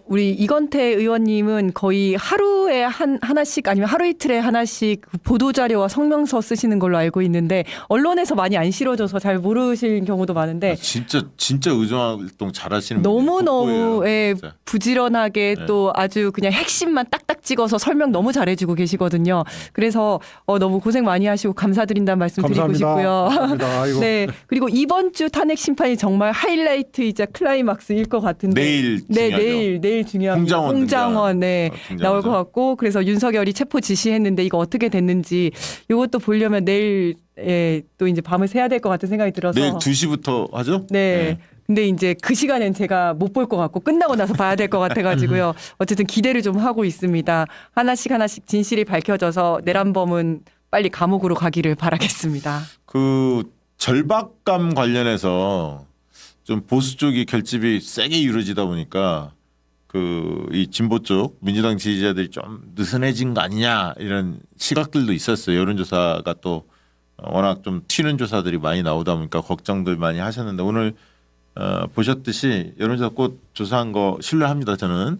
우리 이건태 의원님은 거의 하루에 하나씩 아니면 하루 이틀에 하나씩 보도자료와 성명서 쓰시는 걸로 알고 있는데 언론에서 많이 안 실어줘서 잘 모르실 경우도 많은데 진짜 의정활동 잘하시는 너무너무 분이에요. 예, 부지런하게 네. 또 아주 그냥 핵심만 딱딱 찍어서 설명 너무 잘해주고 계시거든요. 그래서 너무 고생 많이 하시고 감사드린다는 말씀 드리고 감사합니다. 싶고요. 감사합니다. 아이고. 네. 그리고 이번 주 탄핵 심판이 정말 하이라이트이자 클라이막스일 것 같은데. 내일 네, 중요하죠. 내일 중요합니다. 홍장원 네, 등장. 나올 것 같고 그래서 윤석열이 체포 지시했는데 이거 어떻게 됐는지 이것도 보려면 내일 또 이제 밤을 새야 될 것 같은 생각이 들어서. 내일 2시부터 하죠? 네. 근데 이제 그 시간엔 제가 못 볼 것 같고 끝나고 나서 봐야 될 것 같아가지고요. 어쨌든 기대를 좀 하고 있습니다. 하나씩 진실이 밝혀져서 내란범은 빨리 감옥으로 가기를 바라겠습니다. 그 절박감 관련해서 좀 보수 쪽이 결집이 세게 이루어지다 보니까 그 이 진보 쪽 민주당 지지자들이 좀 느슨해진 거 아니냐 이런 시각들도 있었어요. 여론조사가 또 워낙 좀 튀는 조사들이 많이 나오다 보니까 걱정들 많이 하셨는데 오늘 보셨듯이 여론조사 꼭 조사한 거 신뢰합니다. 저는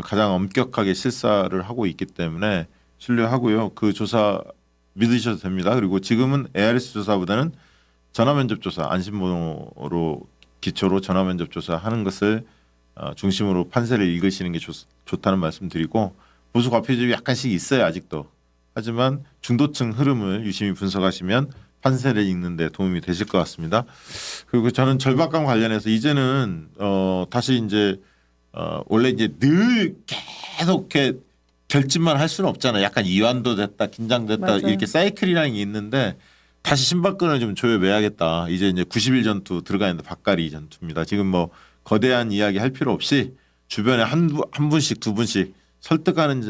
가장 엄격하게 실사를 하고 있기 때문에 신뢰하고요. 그 조사 믿으셔도 됩니다. 그리고 지금은 ARS 조사보다는 전화면접 조사 안심번호로 기초로 전화면접 조사하는 것을 중심으로 판세를 읽으시는 게 좋다는 말씀드리고 보수 과표집이 약간씩 있어요 아직도. 하지만 중도층 흐름을 유심히 분석하시면 판세를 읽는 데 도움이 되실 것 같습니다. 그리고 저는 절박감 관련해서 이제는 다시 이제 원래 이제 늘 계속 이렇게 결집만 할 수는 없잖아요. 약간 이완도 됐다, 긴장됐다 맞아요. 이렇게 사이클이라는 게 있는데 다시 신발끈을 좀 조여매야겠다. 이제 90일 전투 들어가 있는데 박가리 전투입니다. 지금 뭐 거대한 이야기 할 필요 없이 주변에 한 분씩 두 분씩 설득하는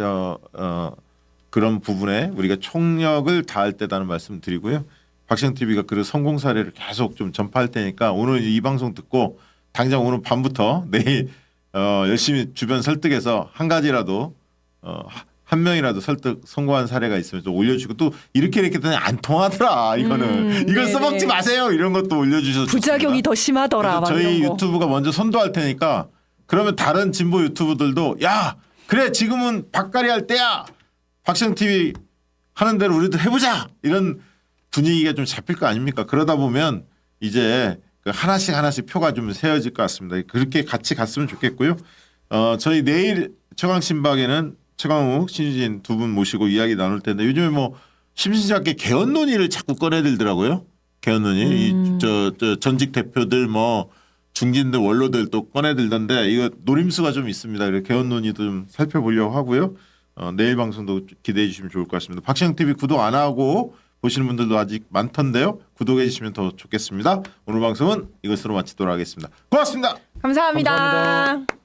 그런 부분에 우리가 총력을 다할 때다는 말씀 드리고요. 박시영 TV가 그 성공 사례를 계속 좀 전파할 테니까 오늘 이 방송 듣고 당장 오늘 밤부터 내일 열심히 주변 설득해서 한 가지라도 한 명이라도 설득 성공한 사례가 있으면 좀 올려주고 또 이렇게 했더니 안 통하더라 이거는 이걸 네네. 써먹지 마세요 이런 것도 올려주셔서 부작용이 좋습니다. 더 심하더라. 막 저희 이런 거. 유튜브가 먼저 선도할 테니까 그러면 다른 진보 유튜브들도 야 그래 지금은 박가리 할 때야 박시영 TV 하는 대로 우리도 해보자 이런 분위기가 좀 잡힐 거 아닙니까? 그러다 보면 이제 그 하나씩 표가 좀 세워질 것 같습니다. 그렇게 같이 갔으면 좋겠고요. 저희 내일 최강 신박에는 최강욱, 신유진 두 분 모시고 이야기 나눌 텐데 요즘에 뭐 심심찮게 개헌 논의를 자꾸 꺼내들더라고요. 개헌 논의 저 전직 대표들 뭐 중진들 원로들 또 꺼내들던데 이거 노림수가 좀 있습니다. 그래서 개헌 논의도 좀 살펴보려고 하고요. 내일 방송도 기대해 주시면 좋을 것 같습니다. 박시영 TV 구독 안 하고 보시는 분들도 아직 많던데요. 구독해 주시면 더 좋겠습니다. 오늘 방송은 이것으로 마치도록 하겠습니다. 고맙습니다. 감사합니다. 감사합니다.